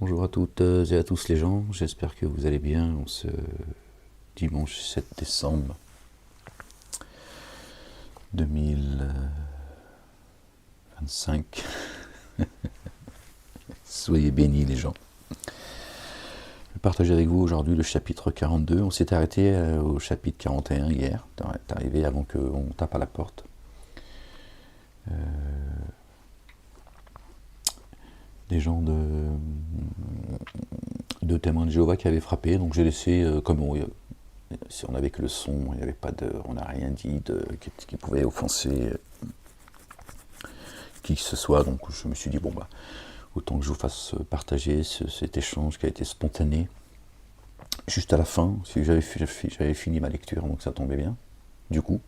Bonjour à toutes et à tous les gens, j'espère que vous allez bien en ce dimanche 7 décembre 2025. Soyez bénis les gens. Je vais partager avec vous aujourd'hui le chapitre 42. On s'était arrêté au chapitre 41 hier, t'es arrivé avant qu'on tape à la porte. Des gens de témoins de Jéhovah qui avaient frappé, donc j'ai laissé comme si on n'avait que le son, il n'y avait pas de, on n'a rien dit qui pouvait offenser qui que ce soit, donc je me suis dit bon bah autant que je vous fasse partager cet échange qui a été spontané. Juste à la fin, si j'avais fini ma lecture, donc ça tombait bien, du coup,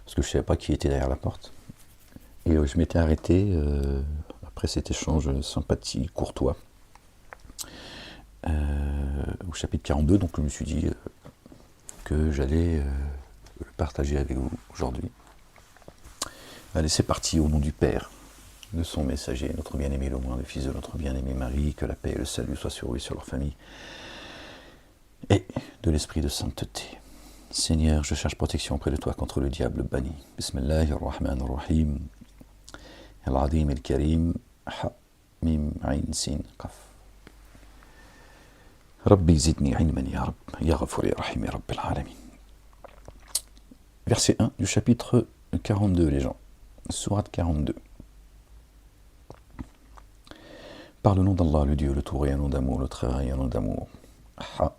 parce que je ne savais pas qui était derrière la porte. Et je m'étais arrêté après cet échange sympathique, courtois, au chapitre 42, donc je me suis dit que j'allais le partager avec vous aujourd'hui. Allez, c'est parti, au nom du Père, de son messager, notre bien-aimé le moins, le fils de notre bien-aimé Marie, que la paix et le salut soient sur eux et sur leur famille, et de l'esprit de sainteté. Seigneur, je cherche protection auprès de toi contre le diable banni. Bismillahirrahmanirrahim. Al-Adim al-Karim. Ha, mim, ayn, sin, qaf. Rabbi zidni ilman ya Rabb, ya Ghafur ya Rahim ya Rabbil Alamin. Verset 1 du chapitre 42, les gens. Sourate 42. Par le nom d'Allah, le Dieu, le tout rayonnant d'amour, le très rayonnant d'amour. Ha,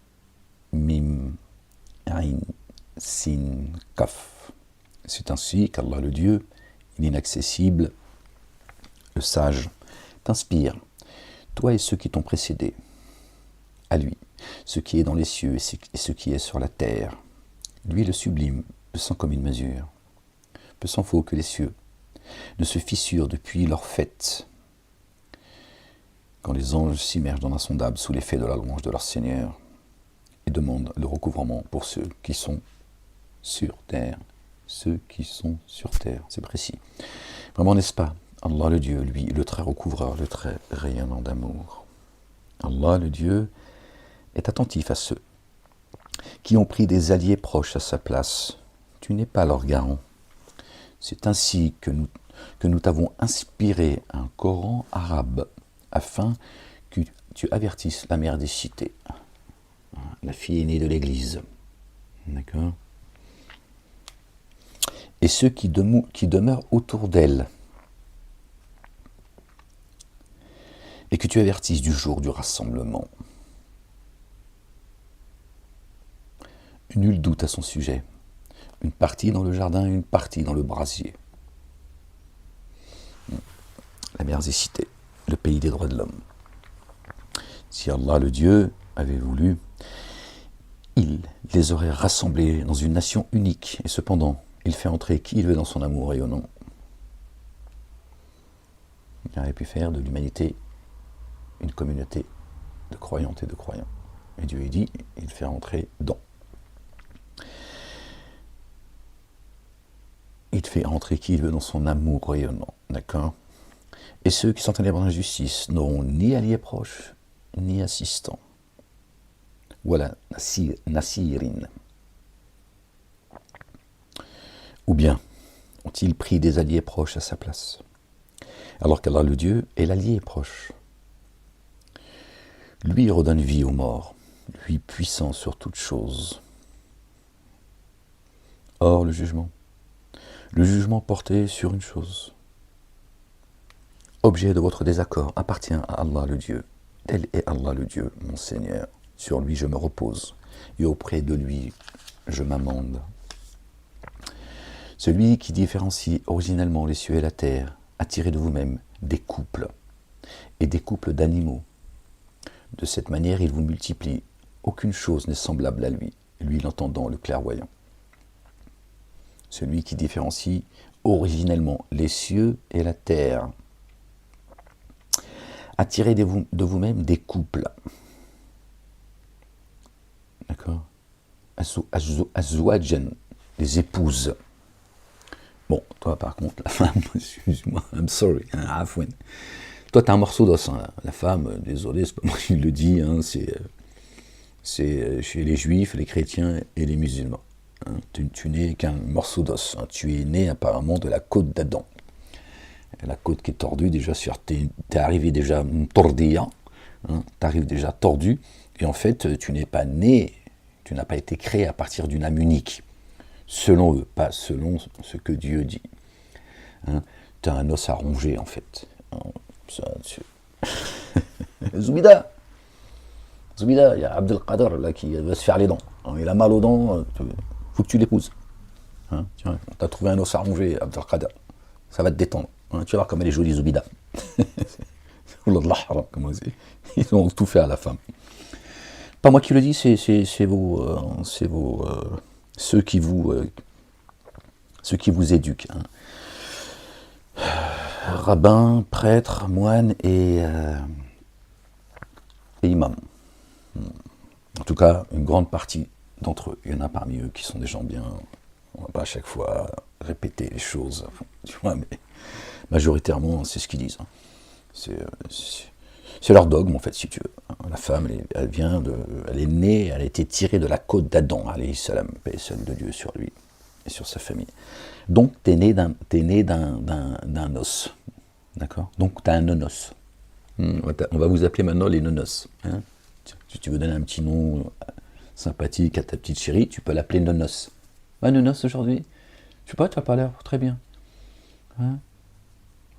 mim, ayn, sin, kaf. C'est ainsi qu'Allah, le Dieu, l'inaccessible, le sage, t'inspire, toi et ceux qui t'ont précédé, à lui, ce qui est dans les cieux et ce qui est sur la terre. Lui, le sublime, le sans commune mesure, peu s'en faut que les cieux ne se fissurent depuis leur fête, quand les anges s'immergent dans l'insondable sous l'effet de la louange de leur Seigneur et demandent le recouvrement pour ceux qui sont sur terre. Ceux qui sont sur terre, c'est précis. Vraiment, n'est-ce pas? Allah le Dieu, lui, le très recouvreur, le très rayonnant d'amour. Allah le Dieu est attentif à ceux qui ont pris des alliés proches à sa place. Tu n'es pas leur garant. C'est ainsi que nous t'avons inspiré un Coran arabe, afin que tu avertisses la mère des cités, la fille aînée de l'Église. D'accord? Et ceux qui demeurent autour d'elle, et que tu avertisses du jour du rassemblement. Nul doute à son sujet. Une partie dans le jardin, une partie dans le brasier. La mer des cités, le pays des droits de l'homme. Si Allah le Dieu avait voulu, il les aurait rassemblés dans une nation unique, et cependant, il fait entrer qui il veut dans son amour rayonnant. Il aurait pu faire de l'humanité une communauté de croyantes et de croyants. Et Dieu dit, il fait entrer dans. Il fait entrer qui il veut dans son amour rayonnant. D'accord? Et ceux qui sont allés dans la justice n'auront ni alliés proches, ni assistants. Voilà, Nasirin. Ou bien, ont-ils pris des alliés proches à sa place? Alors qu'Allah le Dieu est l'allié proche. Lui redonne vie aux morts, lui puissant sur toute chose. Or, le jugement porté sur une chose, objet de votre désaccord, appartient à Allah le Dieu. Tel est Allah le Dieu, mon Seigneur. Sur lui je me repose, et auprès de lui je m'amende. Celui qui différencie originellement les cieux et la terre, a tiré de vous-même des couples, et des couples d'animaux. De cette manière, il vous multiplie. Aucune chose n'est semblable à lui, lui l'entendant, le clairvoyant. Celui qui différencie originellement les cieux et la terre, a tiré de vous-même des couples. D'accord? Azwajan, les épouses. Bon, toi par contre, la femme, excuse-moi, I'm sorry, afouin. Toi, tu as un morceau d'os. Hein. La femme, désolé, c'est pas moi qui le dis, hein, c'est chez les juifs, les chrétiens et les musulmans. Hein. Tu n'es qu'un morceau d'os. Hein. Tu es né apparemment de la côte d'Adam. La côte qui est tordue, déjà, t'es arrivé déjà tordilla, hein, t'arrives déjà tordu, et en fait, tu n'es pas né, tu n'as pas été créé à partir d'une âme unique, selon eux, pas selon ce que Dieu dit. Hein. Tu as un os à ronger, en fait. Hein, Zoubida, il y a Abdelkader là qui va se faire les dents. Hein, il a mal aux dents, faut que tu l'épouses. Hein, tiens, t'as trouvé un os à ronger, Abdelkader. Ça va te détendre. Hein, tu vas voir comme elle est jolie, Zoubida. Ils ont tout fait à la femme. Pas moi qui le dis, c'est ceux qui vous éduquent. Hein. Rabbins, prêtres, moines et imams. En tout cas, une grande partie d'entre eux. Il y en a parmi eux qui sont des gens bien. On ne va pas à chaque fois répéter les choses. Tu vois, mais majoritairement, c'est ce qu'ils disent. Hein. C'est leur dogme, en fait, si tu veux. La femme, elle est née, elle a été tirée de la côte d'Adam, alayhi salam, paix et salut de Dieu sur lui et sur sa famille. Donc, t'es né d'un os. D'accord? Donc, t'as un nonos. On va vous appeler maintenant les nonos. Hein? Si tu veux donner un petit nom sympathique à ta petite chérie, tu peux l'appeler nonos. Ouais, nonos aujourd'hui? Tu sais pas, tu n'as pas l'air très bien. Hein?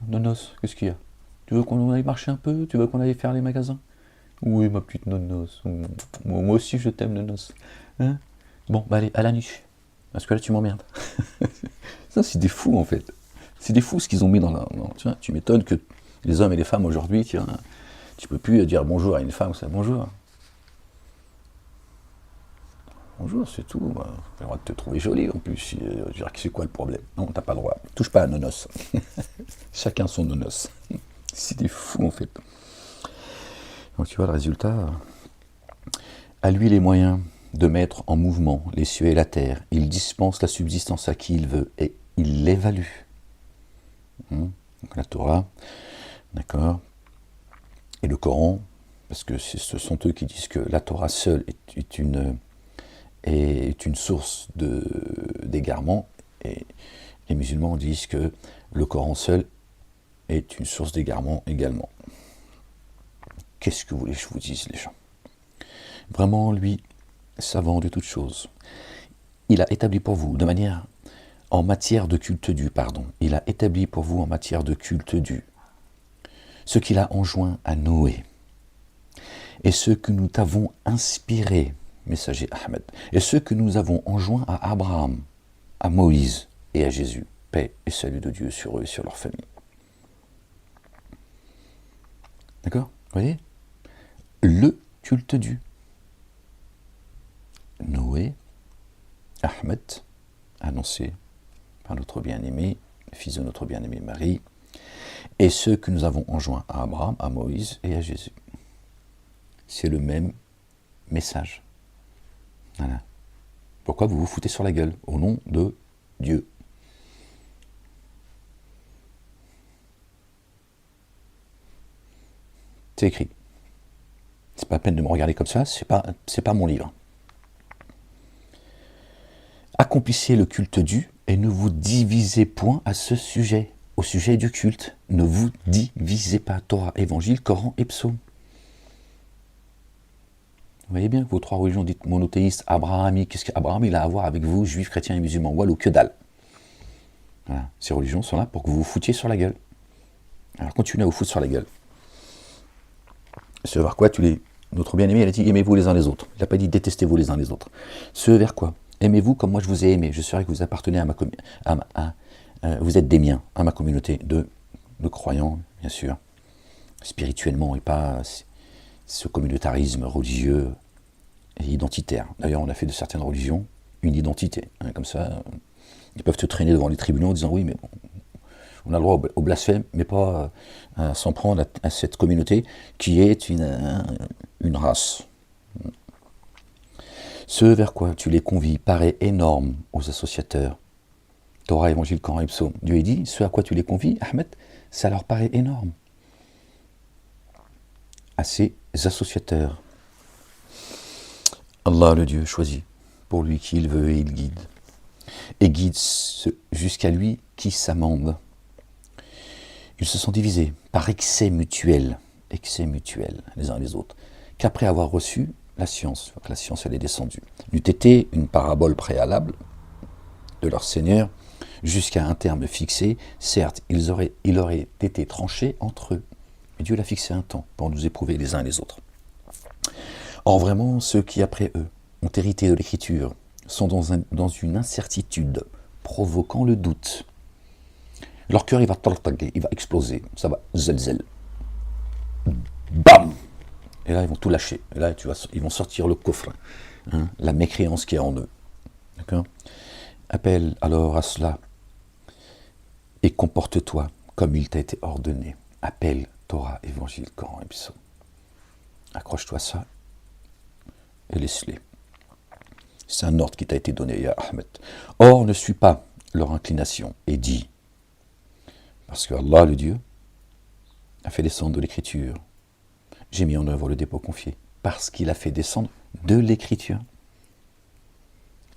Nonos, qu'est-ce qu'il y a? Tu veux qu'on aille marcher un peu? Tu veux qu'on aille faire les magasins? Oui, ma petite nonos. Moi aussi, je t'aime, nonos. Hein? Bon, bah allez, à la niche. Parce que là, tu m'emmerdes. Ça, c'est des fous, en fait. C'est des fous ce qu'ils ont mis tu vois, tu m'étonnes que les hommes et les femmes aujourd'hui, tu peux plus dire bonjour à une femme, c'est bonjour. Bonjour, c'est tout. Bah, j'ai le droit de te trouver jolie en plus. C'est quoi le problème? Non, t'as pas le droit. Touche pas à nonos. Chacun son nonos. C'est des fous en fait. Donc tu vois le résultat. À lui les moyens de mettre en mouvement les cieux et la terre. Il dispense la subsistance à qui il veut et il l'évalue. Donc la Torah, d'accord. Et le Coran, parce que ce sont eux qui disent que la Torah seule est une source d'égarement, et les musulmans disent que le Coran seul est une source d'égarement également. Qu'est-ce que vous voulez que je vous dise, les gens? Vraiment, lui, savant de toutes choses, il a établi pour vous, en matière de culte dû, il a établi pour vous en matière de culte dû, ce qu'il a enjoint à Noé, et ce que nous t'avons inspiré, messager Ahmed, et ce que nous avons enjoint à Abraham, à Moïse et à Jésus, paix et salut de Dieu sur eux et sur leur famille. D'accord? Vous voyez? Le culte dû. Noé, Ahmed, annoncé par notre bien-aimé, fils de notre bien-aimé Marie, et ceux que nous avons enjoints à Abraham, à Moïse et à Jésus. C'est le même message. Voilà. Pourquoi vous vous foutez sur la gueule au nom de Dieu? C'est écrit. C'est pas la peine de me regarder comme ça, c'est pas mon livre. Accomplissez le culte dû et ne vous divisez point à ce sujet, au sujet du culte. Ne vous divisez pas. Torah, Évangile, Coran et Psaume. Vous voyez bien que vos trois religions dites monothéistes, abrahamiques, qu'est-ce qu'Abraham il a à voir avec vous, juifs, chrétiens et musulmans? Walou, que dalle. Voilà. Ces religions sont là pour que vous vous foutiez sur la gueule. Alors continuez à vous foutre sur la gueule. Ce vers quoi notre bien-aimé, il a dit aimez-vous les uns les autres. Il n'a pas dit détestez-vous les uns les autres. Ce vers quoi? Aimez-vous comme moi je vous ai aimé. Je saurai que vous appartenez à vous êtes des miens, à ma communauté de croyants, bien sûr, spirituellement et pas ce communautarisme religieux et identitaire. D'ailleurs, on a fait de certaines religions une identité. Hein, comme ça, ils peuvent te traîner devant les tribunaux en disant oui, mais bon, on a le droit au blasphème, mais pas à s'en prendre à cette communauté qui est une race. Ce vers quoi tu les convies paraît énorme aux associateurs. Torah, Évangile, Coran et Psaume. Dieu dit, ce à quoi tu les convies, Ahmed, ça leur paraît énorme. à ses associateurs. Allah, le Dieu, choisit pour lui qui il veut et il guide. Et guide jusqu'à lui qui s'amende. Ils se sont divisés par excès mutuel les uns les autres, qu'après avoir reçu la science elle est descendue. N'eût été une parabole préalable de leur Seigneur jusqu'à un terme fixé, certes, il aurait été tranché entre eux. Mais Dieu l'a fixé un temps pour nous éprouver les uns les autres. Or vraiment, ceux qui après eux ont hérité de l'écriture sont dans une incertitude provoquant le doute. Leur cœur il va exploser, ça va zelzel. Bam! Et là ils vont tout lâcher. Et là ils vont sortir le coffre, hein, la mécréance qui est en eux. D'accord? Appelle alors à cela et comporte-toi comme il t'a été ordonné. Appelle Torah, Évangile, Coran et Psaume. Accroche-toi à ça et laisse-les. C'est un ordre qui t'a été donné, ya Ahmed. Or, ne suis pas leur inclination et dis, parce que Allah, le Dieu, a fait descendre de l'écriture. J'ai mis en œuvre le dépôt confié, parce qu'il a fait descendre de l'écriture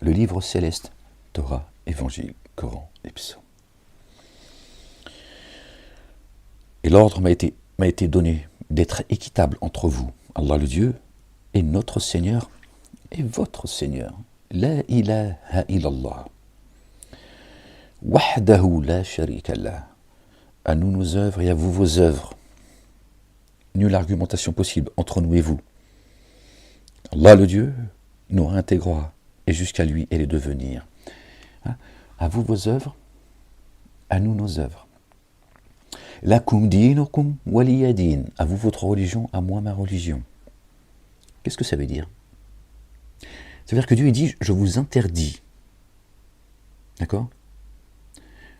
le livre céleste, Torah, Évangile, Coran et Psaume. Et l'ordre m'a été donné d'être équitable entre vous, Allah le Dieu, et notre Seigneur, et votre Seigneur. La ilaha illallah. Wahdahu la sharika lah. À nous nos œuvres et à vous vos œuvres. Nulle argumentation possible entre nous et vous. Allah le Dieu nous réintégrera et jusqu'à lui et les devenir. À vous vos œuvres, à nous nos œuvres. Lakum dinukum waliya din. À vous votre religion, à moi ma religion. Qu'est-ce que ça veut dire? Ça veut dire que Dieu dit, je vous interdis, d'accord,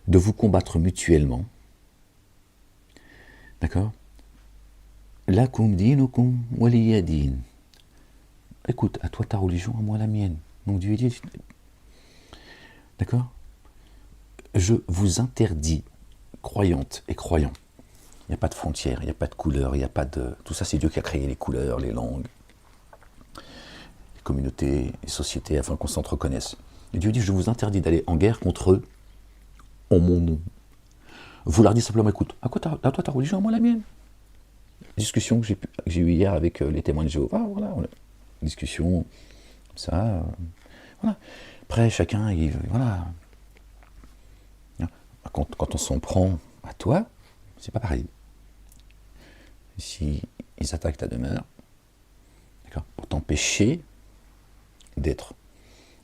de vous combattre mutuellement, d'accord. Lakum dinukum waliya din. Écoute, à toi ta religion, à moi la mienne. Donc Dieu dit, d'accord, je vous interdis, croyantes et croyants. Il n'y a pas de frontières, il n'y a pas de couleurs, il n'y a pas de... Tout ça, c'est Dieu qui a créé les couleurs, les langues, les communautés, les sociétés, afin qu'on s'entreconnaisse. Et Dieu dit, je vous interdis d'aller en guerre contre eux, en mon nom. Vous leur dites simplement, écoute, à toi ta religion, à moi la mienne. Discussion que j'ai eue hier avec les témoins de Jéhovah, voilà, discussion, ça, voilà. Après, chacun, voilà. Quand on s'en prend à toi, c'est pas pareil. Si ils attaquent ta demeure, d'accord, pour t'empêcher d'être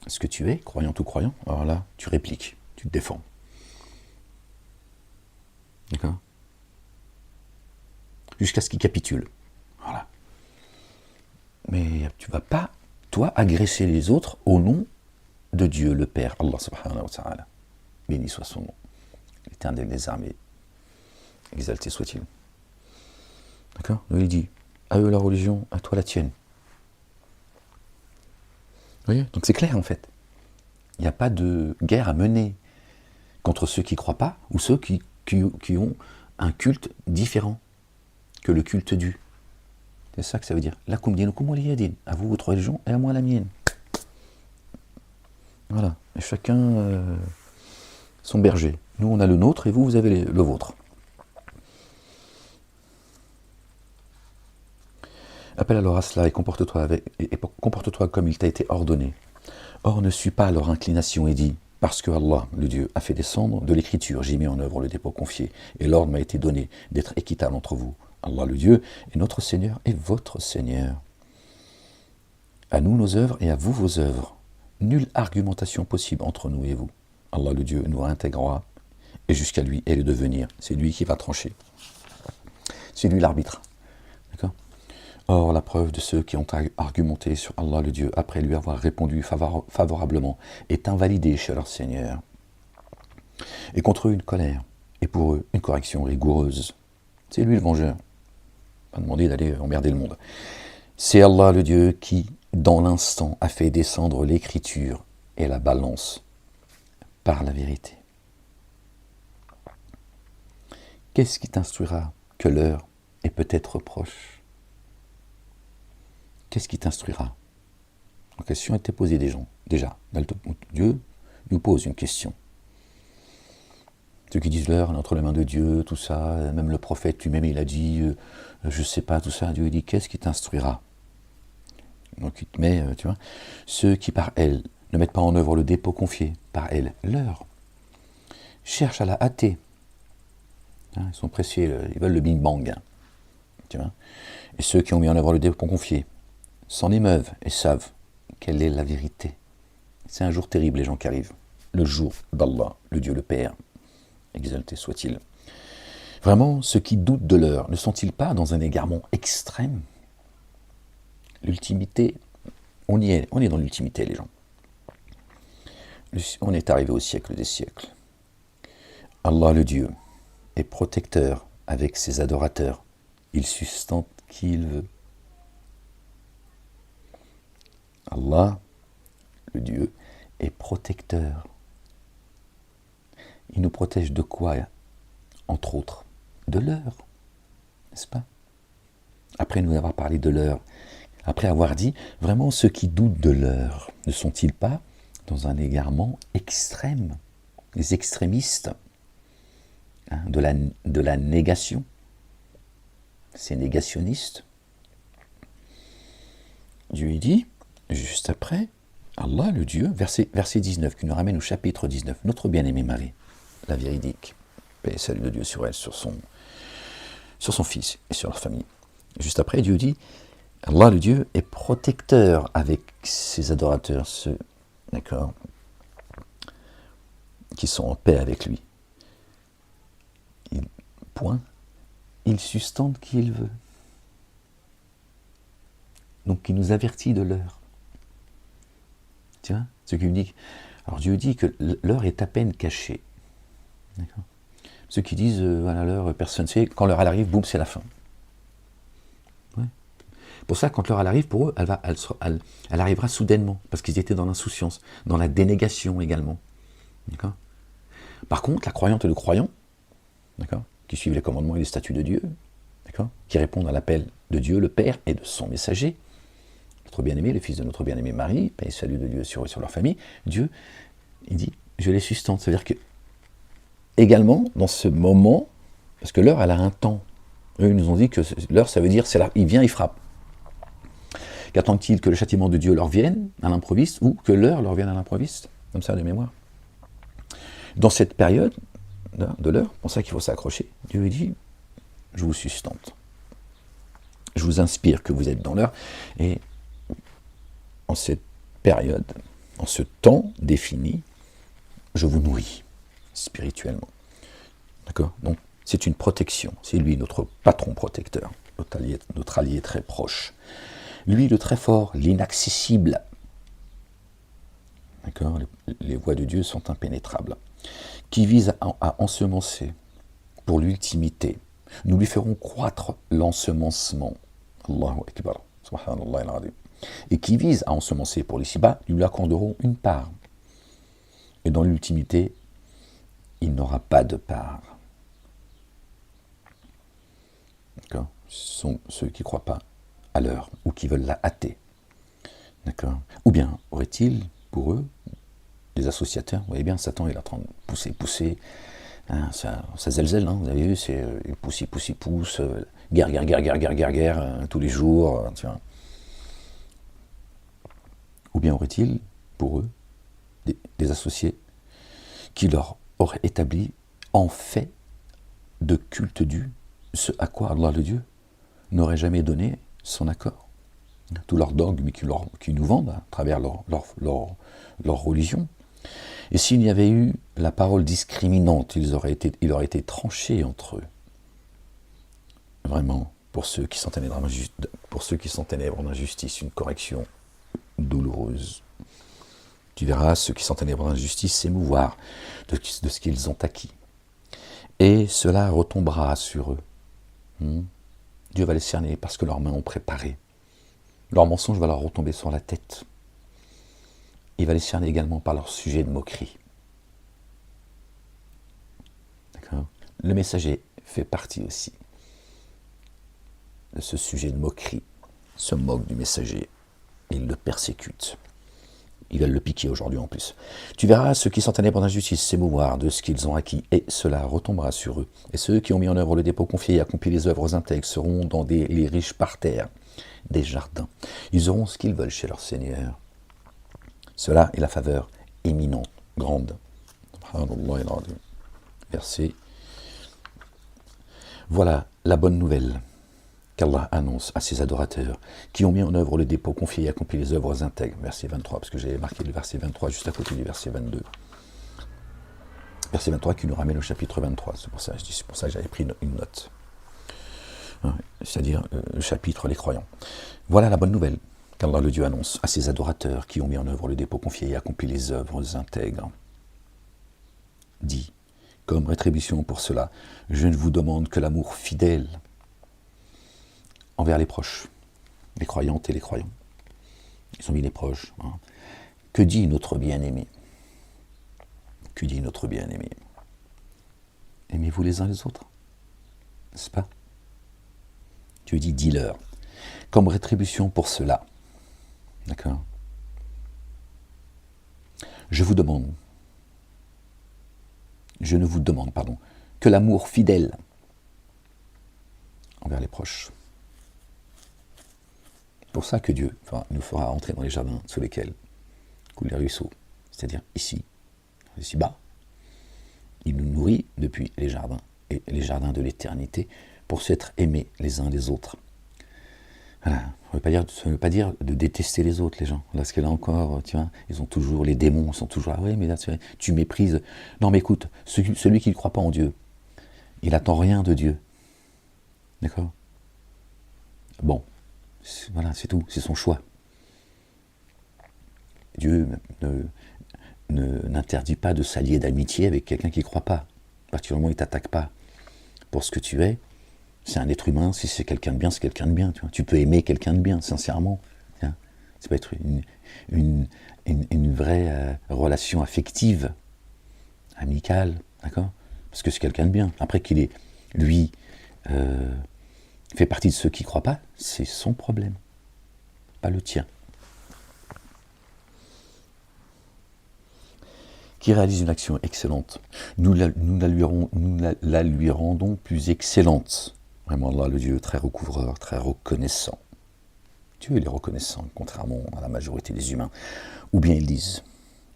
ce que tu es, croyant ou croyant, alors là, tu répliques, tu te défends. D'accord? Jusqu'à ce qu'ils capitulent. Voilà. Mais tu ne vas pas, toi, agresser les autres au nom de Dieu, le Père, Allah subhanahu wa ta'ala. Béni soit son nom. L'Éternel des armées. Exalté soit-il. D'accord? Donc il dit, à eux la religion, à toi la tienne. Vous voyez? Donc c'est clair en fait. Il n'y a pas de guerre à mener contre ceux qui ne croient pas ou ceux qui ont un culte différent que le culte dû. C'est ça que ça veut dire. Lakum dinukum waliya din. À vous votre religion et à moi la mienne. Voilà. Et chacun son berger. Nous on a le nôtre et vous avez le vôtre. Appelle alors à cela et comporte-toi comme il t'a été ordonné. Or ne suis pas leur inclination et dis, parce que Allah, le Dieu, a fait descendre de l'écriture, j'ai mis en œuvre le dépôt confié, et l'ordre m'a été donné d'être équitable entre vous. Allah, le Dieu, est notre Seigneur et votre Seigneur. À nous nos œuvres et à vous vos œuvres. Nulle argumentation possible entre nous et vous. Allah, le Dieu, nous réintégrera, et jusqu'à lui est le devenir. C'est lui qui va trancher. C'est lui l'arbitre. D'accord ? Or, la preuve de ceux qui ont argumenté sur Allah le Dieu après lui avoir répondu favorablement est invalidée chez leur Seigneur. Et contre eux une colère, et pour eux une correction rigoureuse. C'est lui le vengeur. Pas demander d'aller emmerder le monde. C'est Allah le Dieu qui, dans l'instant, a fait descendre l'écriture et la balance par la vérité. Qu'est-ce qui t'instruira que l'heure est peut-être proche? qu'est-ce qui t'instruira? La question a été posée déjà. Dieu nous pose une question. Ceux qui disent l'heure est entre les mains de Dieu, tout ça, même le prophète lui-même il a dit, je ne sais pas, tout ça, Dieu dit, qu'est-ce qui t'instruira? Donc il te met, tu vois, ceux qui par elle ne mettent pas en œuvre le dépôt confié, par elle, l'heure, cherchent à la hâter. Hein, ils sont pressés, ils veulent le bing-bang. Hein, tu vois. Et ceux qui ont mis en œuvre le dépôt confié s'en émeuvent et savent quelle est la vérité. C'est un jour terrible, les gens qui arrivent. Le jour d'Allah, le Dieu le Père. Exalté soit-il. Vraiment, ceux qui doutent de l'heure, ne sont-ils pas dans un égarement extrême? L'ultimité, on est dans l'ultimité, les gens. On est arrivé au siècle des siècles. Allah, le Dieu, est protecteur avec ses adorateurs. Il sustente qui il veut. Allah, le Dieu, est protecteur. Il nous protège de quoi? Entre autres, de l'heure, n'est-ce pas? Après nous avoir parlé de l'heure, après avoir dit, vraiment ceux qui doutent de l'heure, ne sont-ils pas dans un égarement extrême? Les extrémistes hein, de la négation, ces négationnistes. Dieu dit, juste après, Allah, le Dieu, verset 19, qui nous ramène au chapitre 19, notre bien-aimée Marie, la véridique, paix et salut de Dieu sur elle, sur son fils et sur leur famille. Juste après, Dieu dit, Allah, le Dieu, est protecteur avec ses adorateurs, ceux, d'accord, qui sont en paix avec lui. Il sustente qui il veut. Donc, il nous avertit de l'heure. Tu vois, ce qui me dit. Alors, Dieu dit que l'heure est à peine cachée. D'accord. Ceux qui disent, voilà, l'heure, personne ne sait, quand l'heure elle arrive, boum, c'est la fin. Ouais. Pour ça, quand l'heure elle arrive, pour eux, elle arrivera soudainement, parce qu'ils étaient dans l'insouciance, dans la dénégation également. D'accord. Par contre, la croyante et le croyant, d'accord, qui suivent les commandements et les statuts de Dieu, d'accord, qui répondent à l'appel de Dieu, le Père, et de son messager, notre bien-aimé, le fils de notre bien-aimé Marie, paix et salut de Dieu sur leur famille, Dieu, il dit, je les sustente. C'est-à-dire que, également, dans ce moment, parce que l'heure, elle a un temps. Eux, ils nous ont dit que l'heure, ça veut dire, il vient, il frappe. Qu'attend-il que le châtiment de Dieu leur vienne à l'improviste, ou que l'heure leur vienne à l'improviste, comme ça, de mémoire. Dans cette période de l'heure, pour ça qu'il faut s'accrocher, Dieu dit, je vous sustente. Je vous inspire que vous êtes dans l'heure, et en cette période, en ce temps défini, je vous nourris spirituellement. D'accord? Donc, c'est une protection. C'est lui, notre patron protecteur, notre allié très proche. Lui, le très fort, l'inaccessible. D'accord? Les voies de Dieu sont impénétrables. Qui vise à ensemencer pour l'ultimité. Nous lui ferons croître l'ensemencement. Allahu Akbar. Subhanallah al-Azim. Et qui vise à ensemencer pour l'ici-bas, nous lui accorderons une part. Et dans l'ultimité, il n'aura pas de part. D'accord? Ce sont ceux qui ne croient pas à l'heure ou qui veulent la hâter. D'accord? Ou bien aurait-il pour eux des associateurs? Vous voyez bien, Satan il est en train de pousser. Hein, ça zèle, hein, vous avez vu, il pousse, guerre, tous les jours. Tu vois. Ou bien aurait-il pour eux des associés qui leur auraient établi en fait de culte dû ce à quoi Allah le Dieu n'aurait jamais donné son accord. Tous leurs dogmes qui nous vendent à travers leur religion. Et s'il n'y avait eu la parole discriminante, il aurait été tranché entre eux. Vraiment, pour ceux qui sont ténèbres d'injustice, une correction douloureuse. Tu verras ceux qui sont ténèbres d'injustice s'émouvoir de ce qu'ils ont acquis. Et cela retombera sur eux. Dieu va les cerner parce que leurs mains ont préparé. Leur mensonge va leur retomber sur la tête. Il va les cerner également par leur sujet de moquerie. D'accord ? Le messager fait partie aussi de ce sujet de moquerie. se moque du messager. Il le persécute. Il va le piquer aujourd'hui en plus. Tu verras ceux qui sont ténèbres d'injustice s'émouvoir de ce qu'ils ont acquis, et cela retombera sur eux. Et ceux qui ont mis en œuvre le dépôt confié et accompli les œuvres intègres seront dans les riches parterres des jardins. Ils auront ce qu'ils veulent chez leur Seigneur. Cela est la faveur éminente, grande. Verset. Voilà la bonne nouvelle qu'Allah annonce à ses adorateurs qui ont mis en œuvre le dépôt confié et accompli les œuvres intègres. Verset 23, parce que j'ai marqué le verset 23 juste à côté du verset 22. Verset 23 qui nous ramène au chapitre 23. C'est pour ça que j'avais pris une note. C'est-à-dire le chapitre Les croyants. Voilà la bonne nouvelle qu'Allah le Dieu annonce à ses adorateurs qui ont mis en œuvre le dépôt confié et accompli les œuvres intègres. Dit, comme rétribution pour cela, je ne vous demande que l'amour fidèle envers les proches, les croyantes et les croyants. Ils ont mis les proches. Que dit notre bien-aimé? Que dit notre bien-aimé? Aimez-vous les uns les autres, n'est-ce pas? Dieu dit, dis-leur, comme rétribution pour cela. D'accord? Je ne vous demande, que l'amour fidèle envers les proches. C'est pour ça que Dieu nous fera entrer dans les jardins sous lesquels coulent les ruisseaux, c'est-à-dire ici-bas. Il nous nourrit depuis les jardins, et les jardins de l'éternité, pour s'être aimés les uns les autres. Voilà. Ça ne veut pas dire de détester les autres, les gens. Parce que là encore, tu vois, ils ont toujours, les démons sont toujours, ah ouais, mais là, tu méprises. Non, mais écoute, celui qui ne croit pas en Dieu, il n'attend rien de Dieu. D'accord? Bon. Voilà, c'est tout, c'est son choix. Dieu n'interdit pas de s'allier d'amitié avec quelqu'un qui ne croit pas. À partir du moment où il ne t'attaque pas pour ce que tu es, c'est un être humain, si c'est quelqu'un de bien, c'est quelqu'un de bien. Tu peux aimer quelqu'un de bien, sincèrement. Ça peut être une vraie relation affective, amicale, d'accord? Parce que c'est quelqu'un de bien. Après qu'il est, lui, fait partie de ceux qui ne croient pas, c'est son problème, pas le tien. Qui réalise une action excellente, nous la lui rendons plus excellente. Vraiment, Allah, le Dieu très recouvreur, très reconnaissant. Dieu il est reconnaissant, contrairement à la majorité des humains. Ou bien ils disent,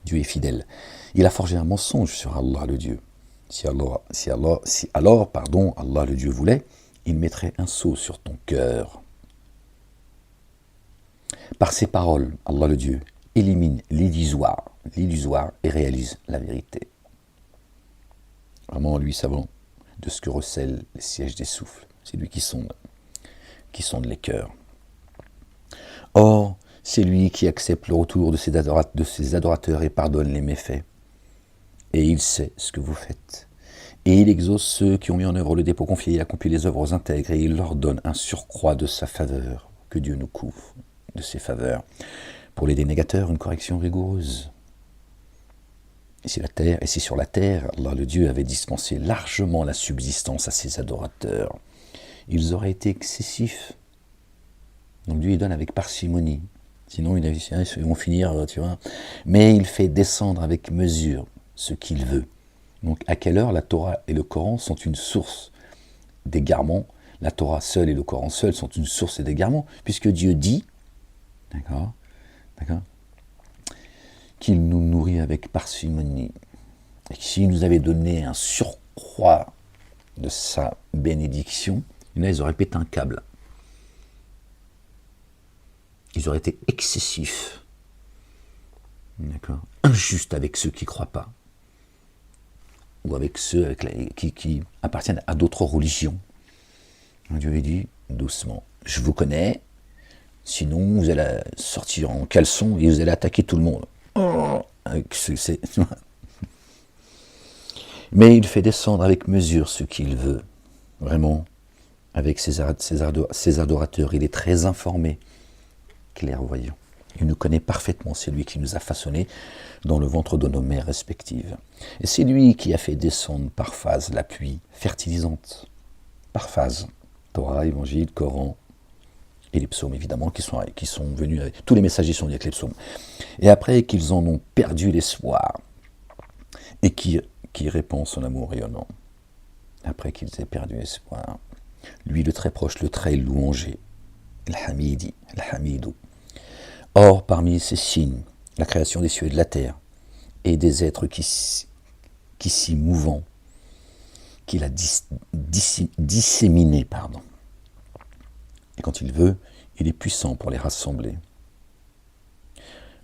Dieu est fidèle. Il a forgé un mensonge sur Allah, le Dieu. Si Allah le Dieu voulait, il mettrait un sceau sur ton cœur. Par ses paroles, Allah le Dieu élimine l'illusoire et réalise la vérité. Vraiment, lui savant de ce que recèlent les sièges des souffles. C'est lui qui sonde les cœurs. Or, c'est lui qui accepte le retour de ses adorateurs et pardonne les méfaits. Et il sait ce que vous faites. Et il exauce ceux qui ont mis en œuvre le dépôt confié et accompli les œuvres intègres, et il leur donne un surcroît de sa faveur, que Dieu nous couvre de ses faveurs. Pour les dénégateurs, une correction rigoureuse. Et si sur la terre, Allah le Dieu avait dispensé largement la subsistance à ses adorateurs, ils auraient été excessifs. Donc Dieu il donne avec parcimonie. Sinon ils vont finir, tu vois. Mais il fait descendre avec mesure ce qu'il veut. Donc à quelle heure la Torah et le Coran sont une source d'égarement? La Torah seule et le Coran seul sont une source d'égarement, puisque Dieu dit, d'accord, qu'il nous nourrit avec parcimonie. Et que s'il nous avait donné un surcroît de sa bénédiction, ils auraient pété un câble. Ils auraient été excessifs. D'accord? Injustes avec ceux qui ne croient pas. Ou avec ceux qui appartiennent à d'autres religions. Dieu lui dit, doucement, je vous connais, sinon vous allez sortir en caleçon et vous allez attaquer tout le monde. Mais il fait descendre avec mesure ce qu'il veut. Vraiment, avec ses adorateurs, il est très informé, clairvoyant. Il nous connaît parfaitement, c'est lui qui nous a façonnés dans le ventre de nos mères respectives. Et c'est lui qui a fait descendre par phase la pluie fertilisante. Par phase. Torah, Évangile, Coran, Et les psaumes, évidemment, qui sont venus avec... Tous les messagers sont venus avec les psaumes. Et après qu'ils en ont perdu l'espoir, et qui répand son amour rayonnant, après qu'ils aient perdu l'espoir, lui le très proche, le très louangé, Al-Hamidi, Al-Hamidou. Or, parmi ces signes, la création des cieux et de la terre, et des êtres qui s'y mouvant, qu'il a disséminé, pardon. Et quand il veut, il est puissant pour les rassembler.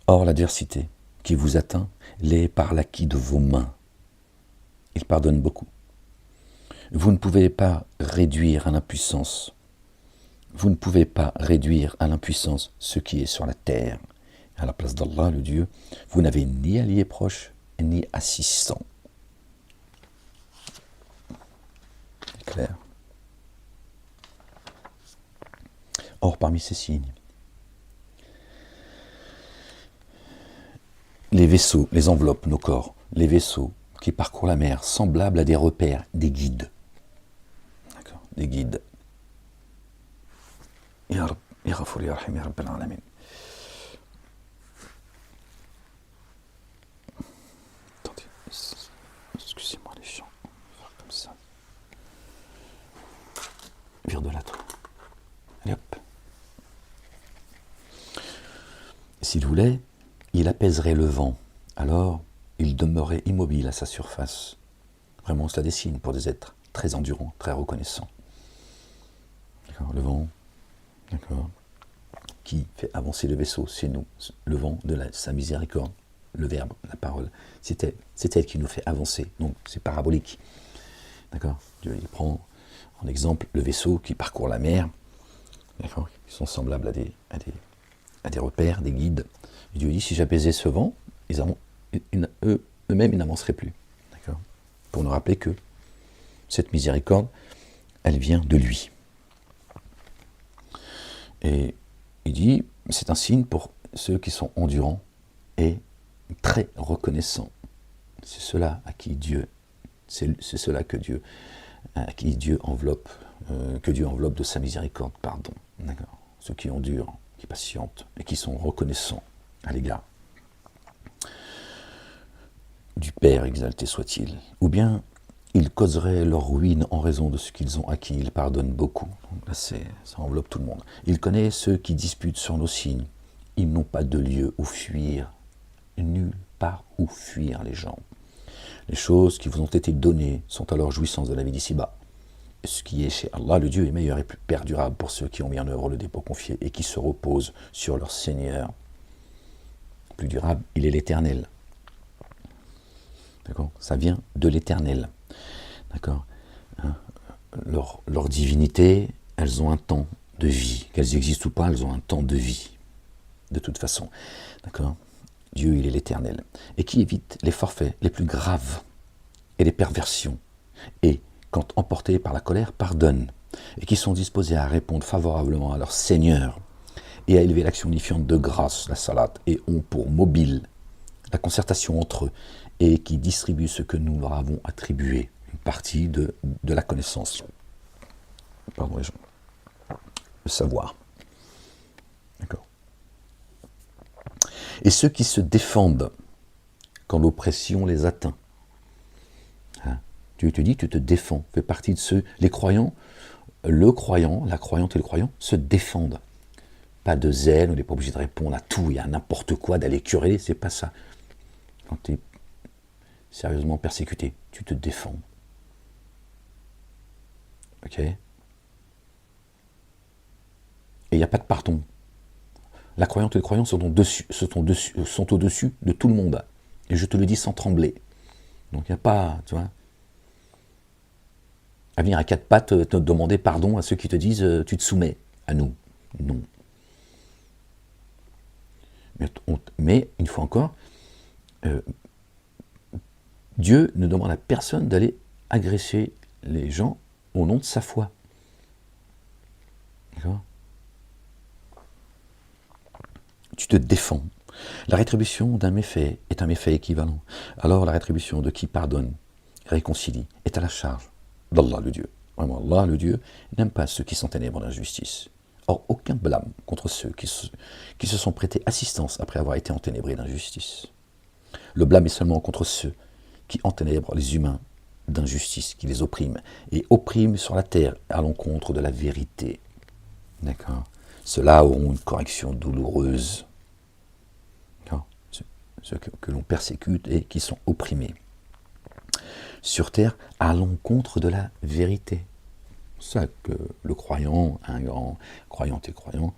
Or, l'adversité qui vous atteint l'est par l'acquis de vos mains. Il pardonne beaucoup. Vous ne pouvez pas réduire à l'impuissance. Vous ne pouvez pas réduire à l'impuissance ce qui est sur la terre. À la place d'Allah, le Dieu, vous n'avez ni allié proche, ni assistant. C'est clair. Or, parmi ces signes, les vaisseaux, les enveloppes, nos corps, les vaisseaux qui parcourent la mer, semblables à des repères, des guides. D'accord, des guides. Ya Rab, Ya Ghafour, Ya Rahim, Ya Rabbal Alamin. Attendez, excusez-moi les chants, on va faire comme ça. Vire de la tour. Allez hop. S'il voulait, il apaiserait le vent, alors il demeurait immobile à sa surface. Vraiment, cela dessine pour des êtres très endurants, très reconnaissants. D'accord, le vent, d'accord, qui fait avancer le vaisseau, c'est nous, le vent de sa miséricorde, le verbe, la parole, c'est elle qui nous fait avancer, donc c'est parabolique. D'accord, Dieu il prend en exemple le vaisseau qui parcourt la mer, d'accord, qui sont semblables à des repères, des guides. Et Dieu dit, si j'apaisais ce vent, eux-mêmes, ils n'avanceraient plus. D'accord, pour nous rappeler que cette miséricorde, elle vient de lui. Et il dit, c'est un signe pour ceux qui sont endurants et très reconnaissants. C'est cela à qui Dieu, à qui Dieu enveloppe, que Dieu enveloppe de sa miséricorde, pardon. D'accord. Ceux qui endurent, qui patientent et qui sont reconnaissants à l'égard du Père, exalté soit-il. Ou bien ils causeraient leur ruine en raison de ce qu'ils ont acquis. Il pardonne beaucoup. Donc là, ça enveloppe tout le monde. Il connaît ceux qui disputent sur nos signes. Ils n'ont pas de lieu où fuir. Nulle part où fuir les gens. Les choses qui vous ont été données sont à leur jouissance de la vie d'ici-bas. Ce qui est chez Allah, le Dieu, est meilleur et plus perdurable pour ceux qui ont mis en œuvre le dépôt confié et qui se reposent sur leur Seigneur. Plus durable, il est l'Éternel. D'accord ? Ça vient de l'Éternel. D'accord ? Hein ? Leur divinité, elles ont un temps de vie. Qu'elles existent ou pas, elles ont un temps de vie. De toute façon. D'accord ? Dieu, il est l'Éternel. Et qui évite les forfaits les plus graves et les perversions. Et, quand emportés par la colère, pardonne. Et qui sont disposés à répondre favorablement à leur Seigneur. Et à élever l'action unifiante de grâce, la salat, et ont pour mobile la concertation entre eux, et qui distribuent ce que nous leur avons attribué, une partie de la connaissance. Pardon les gens. Le savoir. D'accord. Et ceux qui se défendent quand l'oppression les atteint. Hein? Tu te dis, tu te défends, fais partie de ceux, les croyants, le croyant, la croyante et le croyant se défendent. Pas de zèle, on n'est pas obligé de répondre à tout et à n'importe quoi, d'aller quereller, c'est pas ça. Quand tu es sérieusement persécuté, tu te défends. Ok ? Et il n'y a pas de pardon. La croyante et le croyant sont au-dessus de tout le monde. Et je te le dis sans trembler. Donc il n'y a pas, tu vois, à venir à quatre pattes te demander pardon à ceux qui te disent tu te soumets à nous. Non. Mais une fois encore, Dieu ne demande à personne d'aller agresser les gens au nom de sa foi. D'accord ? Tu te défends. La rétribution d'un méfait est un méfait équivalent. Alors la rétribution de qui pardonne, réconcilie, est à la charge d'Allah le Dieu. Vraiment, Allah le Dieu n'aime pas ceux qui sont ténèbres d'injustice. Or, aucun blâme contre ceux qui se sont prêtés assistance après avoir été enténébrés d'injustice. Le blâme est seulement contre ceux qui enténèbrent les humains d'injustice, qui les oppriment, et oppriment sur la terre à l'encontre de la vérité. D'accord. Ceux-là auront une correction douloureuse. Ceux que l'on persécute et qui sont opprimés. Sur terre, à l'encontre de la vérité. C'est ça que le croyant, un grand croyant et croyant,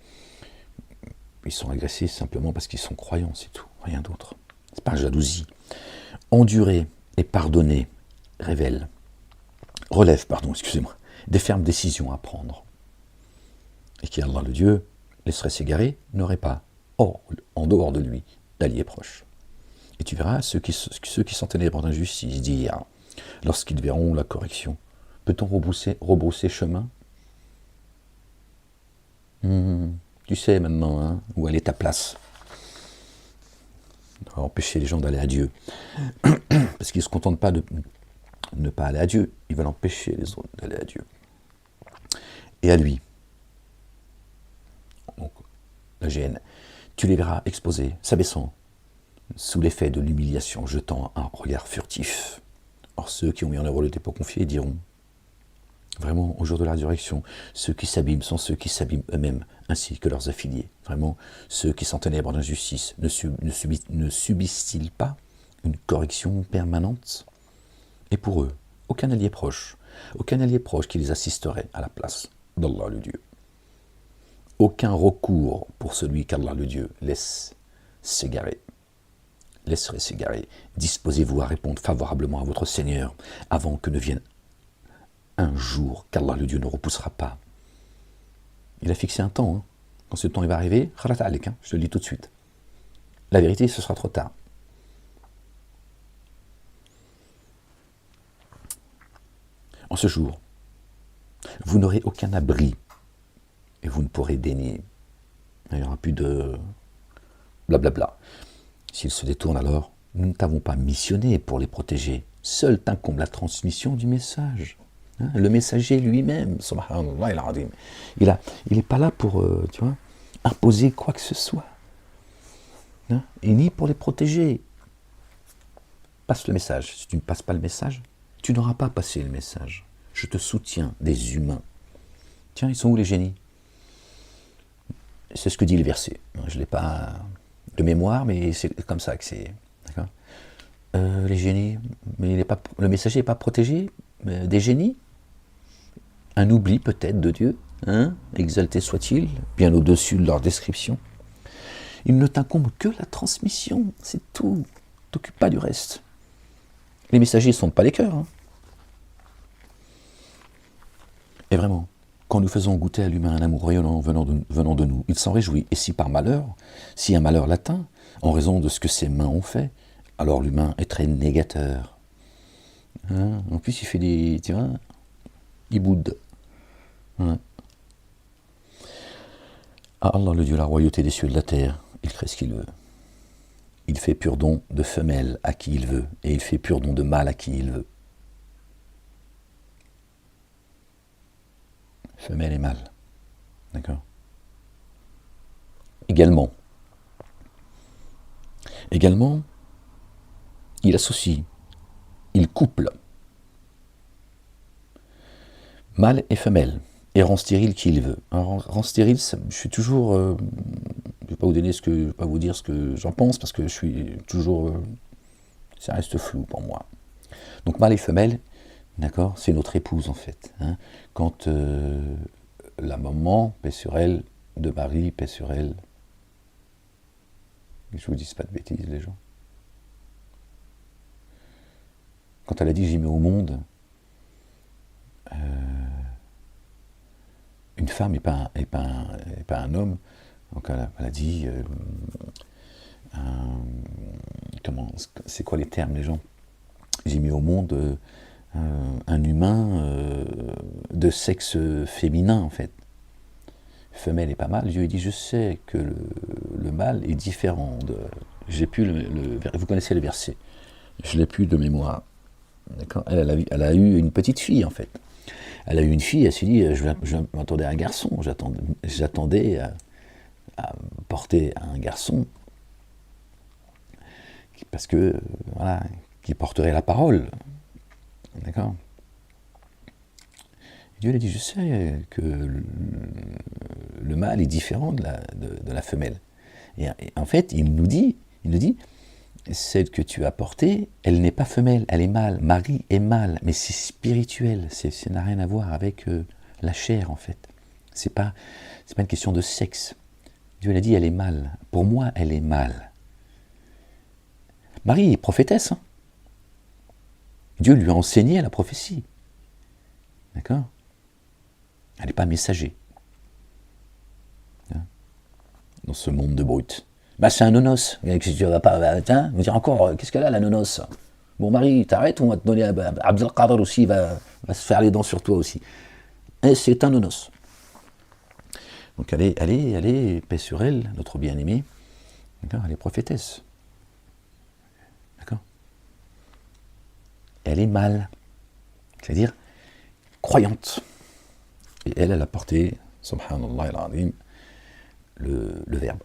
ils sont agressés simplement parce qu'ils sont croyants, c'est tout, rien d'autre. C'est pas jalousie. Endurer et pardonner relève, des fermes décisions à prendre. Et qui, Allah le Dieu, laisserait s'égarer, n'aurait pas, en dehors de lui, d'alliés proches. Et tu verras ceux qui sont ténèbres d'injustice dire, lorsqu'ils verront la correction, peut-on rebrousser chemin? Tu sais maintenant où elle est ta place. On va empêcher les gens d'aller à Dieu. Parce qu'ils ne se contentent pas de ne pas aller à Dieu, ils veulent empêcher les autres d'aller à Dieu. Et à lui. Donc, la gêne. Tu les verras exposés, s'abaissant, sous l'effet de l'humiliation, jetant un regard furtif. Or, ceux qui ont mis en œuvre le dépôt confié diront, vraiment, au jour de la résurrection, ceux qui s'abîment sont ceux qui s'abîment eux-mêmes, ainsi que leurs affiliés. Vraiment, ceux qui s'enténèbrent d'injustice ne subissent-ils pas une correction permanente? Et pour eux, aucun allié proche qui les assisterait à la place d'Allah le Dieu. Aucun recours pour celui qu'Allah le Dieu laisserait s'égarer. Disposez-vous à répondre favorablement à votre Seigneur avant que ne vienne un jour qu'Allah le Dieu ne repoussera pas. Il a fixé un temps. Quand ce temps il va arriver, je te le dis tout de suite. La vérité, ce sera trop tard. En ce jour, vous n'aurez aucun abri et vous ne pourrez dénier. Il n'y aura plus de blablabla. S'ils se détournent alors, nous ne t'avons pas missionné pour les protéger. Seul t'incombe la transmission du message. Le messager lui-même, subhanallah al-azim, il n'est pas là pour imposer quoi que ce soit. Et ni pour les protéger. Passe le message. Si tu ne passes pas le message, tu n'auras pas passé le message. Je te soutiens, des humains. Tiens, ils sont où les génies? C'est ce que dit le verset. Je ne l'ai pas de mémoire, mais c'est comme ça que c'est. D'accord. Les génies, mais le messager n'est pas protégé des génies? Un oubli peut-être de Dieu, exalté soit-il, bien au-dessus de leur description. Il ne t'incombe que la transmission, c'est tout. T'occupe pas du reste. Les messagers ne sondent pas les cœurs. Et vraiment, quand nous faisons goûter à l'humain un amour rayonnant venant de nous, il s'en réjouit. Et si par malheur, si un malheur l'atteint, en raison de ce que ses mains ont fait, alors l'humain est très négateur. En plus, il fait des... il boude. À Allah le Dieu, la royauté des cieux et de la terre, il crée ce qu'il veut. Il fait pur don de femelle à qui il veut, et il fait pur don de mâle à qui il veut. Femelle et mâle. D'accord. Également, il associe, il couple mâle et femelle, et rend stérile qui il veut. Alors, rend stérile, je suis toujours... je ne vais pas vous dire ce que j'en pense, parce que je suis toujours... ça reste flou pour moi. Donc mâle et femelle, d'accord, c'est notre épouse en fait. Quand la maman, paix sur elle, de Marie, paix sur elle, je vous dis pas de bêtises les gens. Quand elle a dit j'y mets au monde, une femme n'est pas un homme, donc elle a dit c'est quoi les termes les gens? J'ai mis au monde un humain de sexe féminin en fait. Femelle est pas mal. Dieu dit je sais que le mâle est différent de. J'ai plus vous connaissez le verset. Je l'ai plus de mémoire. D'accord. Elle a eu une petite fille en fait. Elle a eu une fille, elle s'est dit, je m'attendais à un garçon, j'attendais à porter un garçon, parce que, voilà, qui porterait la parole. D'accord ? Dieu lui a dit, je sais que le mâle est différent de la femelle. Et en fait, il nous dit, celle que tu as portée, elle n'est pas femelle, elle est mâle. Marie est mâle, mais c'est spirituel, ça n'a rien à voir avec la chair, en fait. C'est pas une question de sexe. Dieu l'a dit, elle est mâle. Pour moi, elle est mâle. Marie est prophétesse. Hein. Dieu lui a enseigné la prophétie. D'accord ? Elle n'est pas messager. Hein, dans ce monde de brutes. Bah, c'est un nonos. Tu vas pas, tiens, vous dire encore, qu'est-ce qu'elle a, la nonos ? Bon, Marie, t'arrêtes, on va te donner Abdelkader aussi, va se faire les dents sur toi aussi. Et c'est un nonos. Donc, elle est, paix sur elle, notre bien-aimée. D'accord ? Elle est prophétesse. D'accord ? Elle est mâle. C'est-à-dire croyante. Et elle a porté, subhanallah al-azim, le verbe.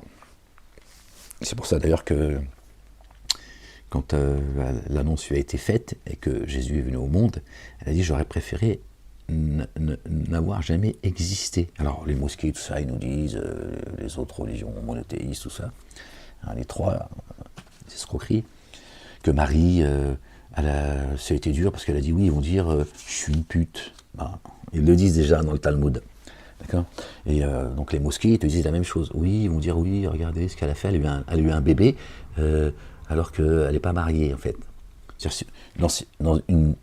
C'est pour ça d'ailleurs que quand l'annonce lui a été faite et que Jésus est venu au monde, elle a dit, j'aurais préféré n'avoir jamais existé. Alors les mosquées, tout ça, ils nous disent, les autres religions monothéistes, tout ça, hein, les trois, c'est escroquerie, que Marie, ça a été dur parce qu'elle a dit oui, ils vont dire, je suis une pute. Ben, ils le disent déjà dans le Talmud. D'accord ? Et donc les mosquées te disent la même chose. Oui, ils vont dire oui, regardez ce qu'elle a fait, elle a eu un bébé, alors qu'elle n'est pas mariée en fait.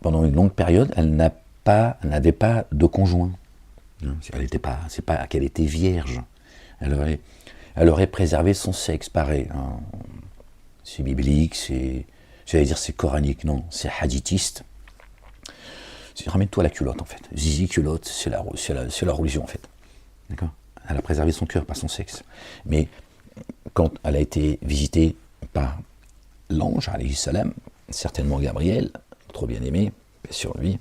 Pendant une longue période, elle n'avait pas de conjoint. C'est pas qu'elle était vierge. Elle aurait préservé son sexe, pareil. Hein. C'est biblique, j'allais dire c'est coranique, non, c'est hadithiste. Ramène-toi la culotte en fait. Zizi culotte, c'est la religion en fait. D'accord ? Elle a préservé son cœur, pas son sexe. Mais quand elle a été visitée par l'ange, alayhi salam, certainement Gabriel, notre bien-aimé, paix sur lui,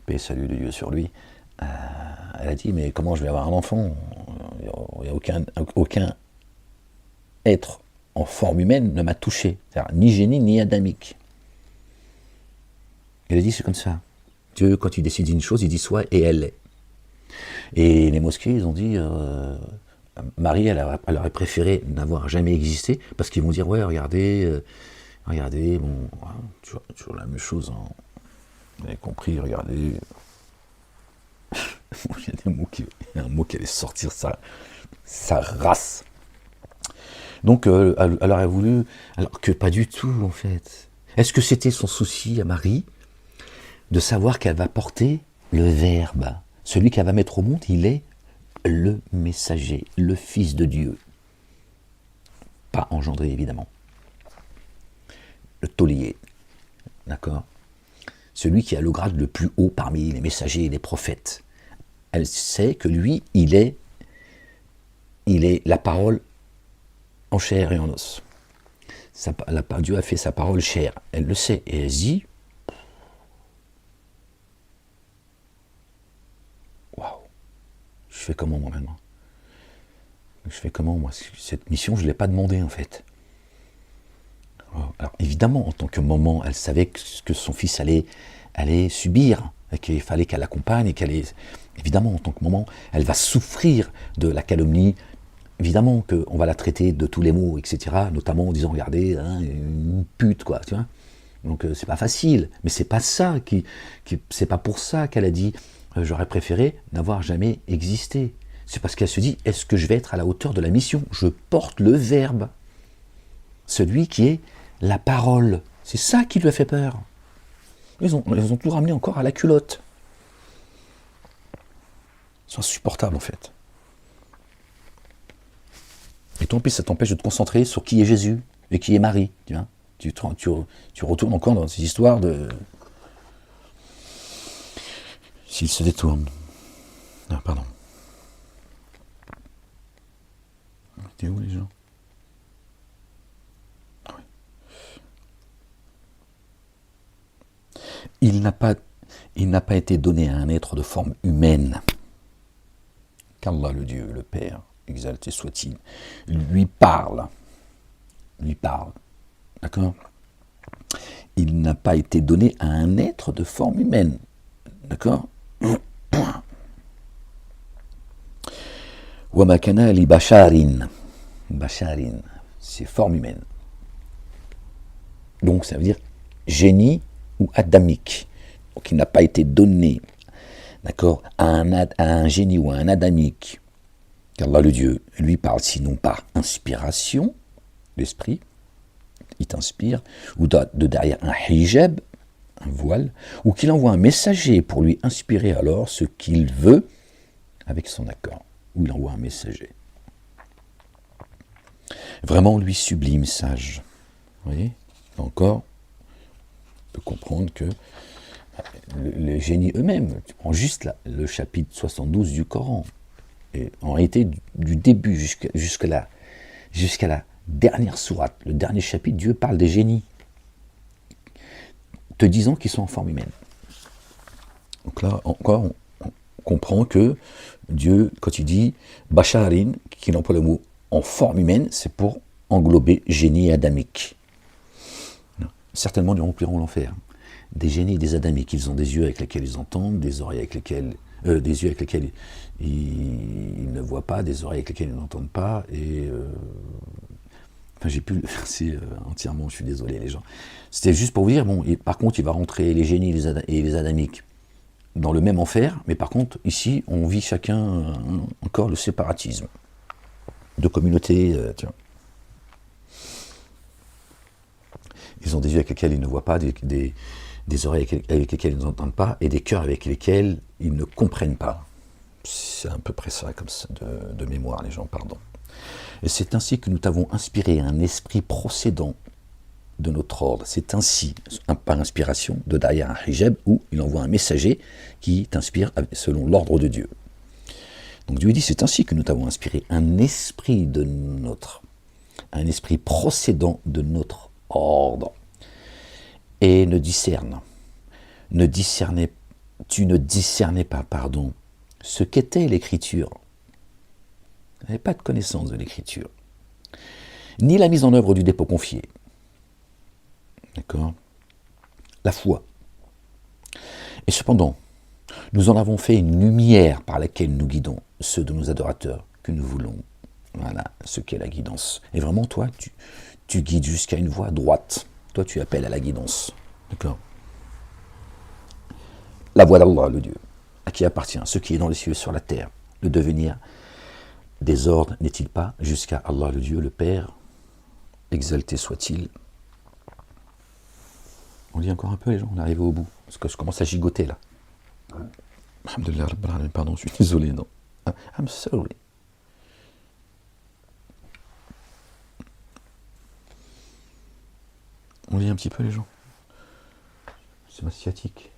paix et salut de Dieu sur lui, elle a dit, mais comment je vais avoir un enfant ? Il n'y a aucun être en forme humaine ne m'a touché, c'est-à-dire ni génie ni adamique. Elle a dit, c'est comme ça. Dieu, quand il décide une chose, il dit soit et elle l'est. Et les mosquées, ils ont dit, Marie, elle aurait préféré n'avoir jamais existé, parce qu'ils vont dire, ouais, regardez, bon, toujours la même chose, hein. Vous avez compris, regardez. Il y a un mot qui allait sortir sa race. Donc, elle aurait voulu, alors que pas du tout, en fait. Est-ce que c'était son souci à Marie de savoir qu'elle va porter le Verbe. Celui qu'elle va mettre au monde, il est le messager, le Fils de Dieu. Pas engendré, évidemment. Le taulier, d'accord ? Celui qui a le grade le plus haut parmi les messagers et les prophètes. Elle sait que lui, il est la parole en chair et en os. Dieu a fait sa parole chair. Elle le sait. Et elle dit, je fais comment moi maintenant ? Je fais comment moi ? Cette mission, je ne l'ai pas demandée en fait. Alors évidemment, en tant que maman, elle savait que son fils allait subir, et qu'il fallait qu'elle l'accompagne, et évidemment, en tant que maman, elle va souffrir de la calomnie. Évidemment qu'on va la traiter de tous les mots, etc. Notamment en disant, regardez, hein, une pute, quoi, tu vois. Donc c'est pas facile, mais c'est pas ça c'est pas pour ça qu'elle a dit j'aurais préféré n'avoir jamais existé. C'est parce qu'elle se dit, est-ce que je vais être à la hauteur de la mission ? Je porte le Verbe, celui qui est la parole. C'est ça qui lui a fait peur. Ils ont tout ramené encore à la culotte. C'est insupportable en fait. Et toi en plus ça t'empêche de te concentrer sur qui est Jésus et qui est Marie. Tu retournes encore dans ces histoires de... S'il se détourne. Ah, pardon. T'es où les gens ? Oui. il n'a pas été donné à un être de forme humaine, qu'Allah le Dieu, le Père, exalté soit-il, lui parle, d'accord? Il n'a pas été donné à un être de forme humaine, d'accord? Wa ma kana li basharin, c'est forme humaine. Donc ça veut dire génie ou adamique. Donc il n'a pas été donné, d'accord, à un génie ou à un adamique, qu'Allah le Dieu lui parle, sinon par inspiration, l'esprit, il t'inspire, ou de derrière un hijab, un voile, ou qu'il envoie un messager pour lui inspirer alors ce qu'il veut avec son accord, ou il envoie un messager. Vraiment, lui sublime, sage. Vous voyez, encore, on peut comprendre que les génies eux-mêmes, en juste là, le chapitre 72 du Coran, et en réalité du début jusqu'à la dernière sourate, le dernier chapitre, Dieu parle des génies, te disant qu'ils sont en forme humaine. Donc là, encore, on comprend que Dieu, quand il dit Basharin, qu'il emploie le mot en forme humaine, c'est pour englober génie et adamique. Certainement, ils rempliront l'enfer. Des génies et des adamiques, ils ont des yeux avec lesquels ils entendent, des oreilles avec lesquelles, des yeux avec lesquels ils ne voient pas, des oreilles avec lesquelles ils n'entendent pas, et enfin, j'ai pu le verser entièrement, je suis désolé les gens. C'était juste pour vous dire, bon, par contre, il va rentrer les génies et les adamiques dans le même enfer, mais par contre, ici, on vit chacun encore le séparatisme de communautés, tu vois. Ils ont des yeux avec lesquels ils ne voient pas, des oreilles avec lesquelles ils n'entendent pas, et des cœurs avec lesquels ils ne comprennent pas. C'est à peu près ça, comme ça, de mémoire, les gens, pardon. Et c'est ainsi que nous t'avons inspiré un esprit procédant de notre ordre. C'est ainsi, par inspiration, de derrière un hijab, où il envoie un messager qui t'inspire selon l'ordre de Dieu. Donc Dieu dit, c'est ainsi que nous t'avons inspiré un esprit procédant de notre ordre. Et tu ne discernais pas, ce qu'était l'écriture. Tu n'avais pas de connaissance de l'écriture, ni la mise en œuvre du dépôt confié. D'accord? La foi. Et cependant, nous en avons fait une lumière par laquelle nous guidons ceux de nos adorateurs que nous voulons. Voilà ce qu'est la guidance. Et vraiment, toi, tu guides jusqu'à une voie droite. Toi, tu appelles à la guidance. D'accord? La voie d'Allah, le Dieu, à qui appartient ce qui est dans les cieux et sur la terre. Le devenir des ordres n'est-il pas jusqu'à Allah, le Dieu, le Père, exalté soit-il. On lit encore un peu, les gens, on est arrivé au bout. Parce que je commence à gigoter, là. Alhamdulillah, pardon, je suis désolé, non. I'm sorry. On lit un petit peu, les gens. C'est ma sciatique.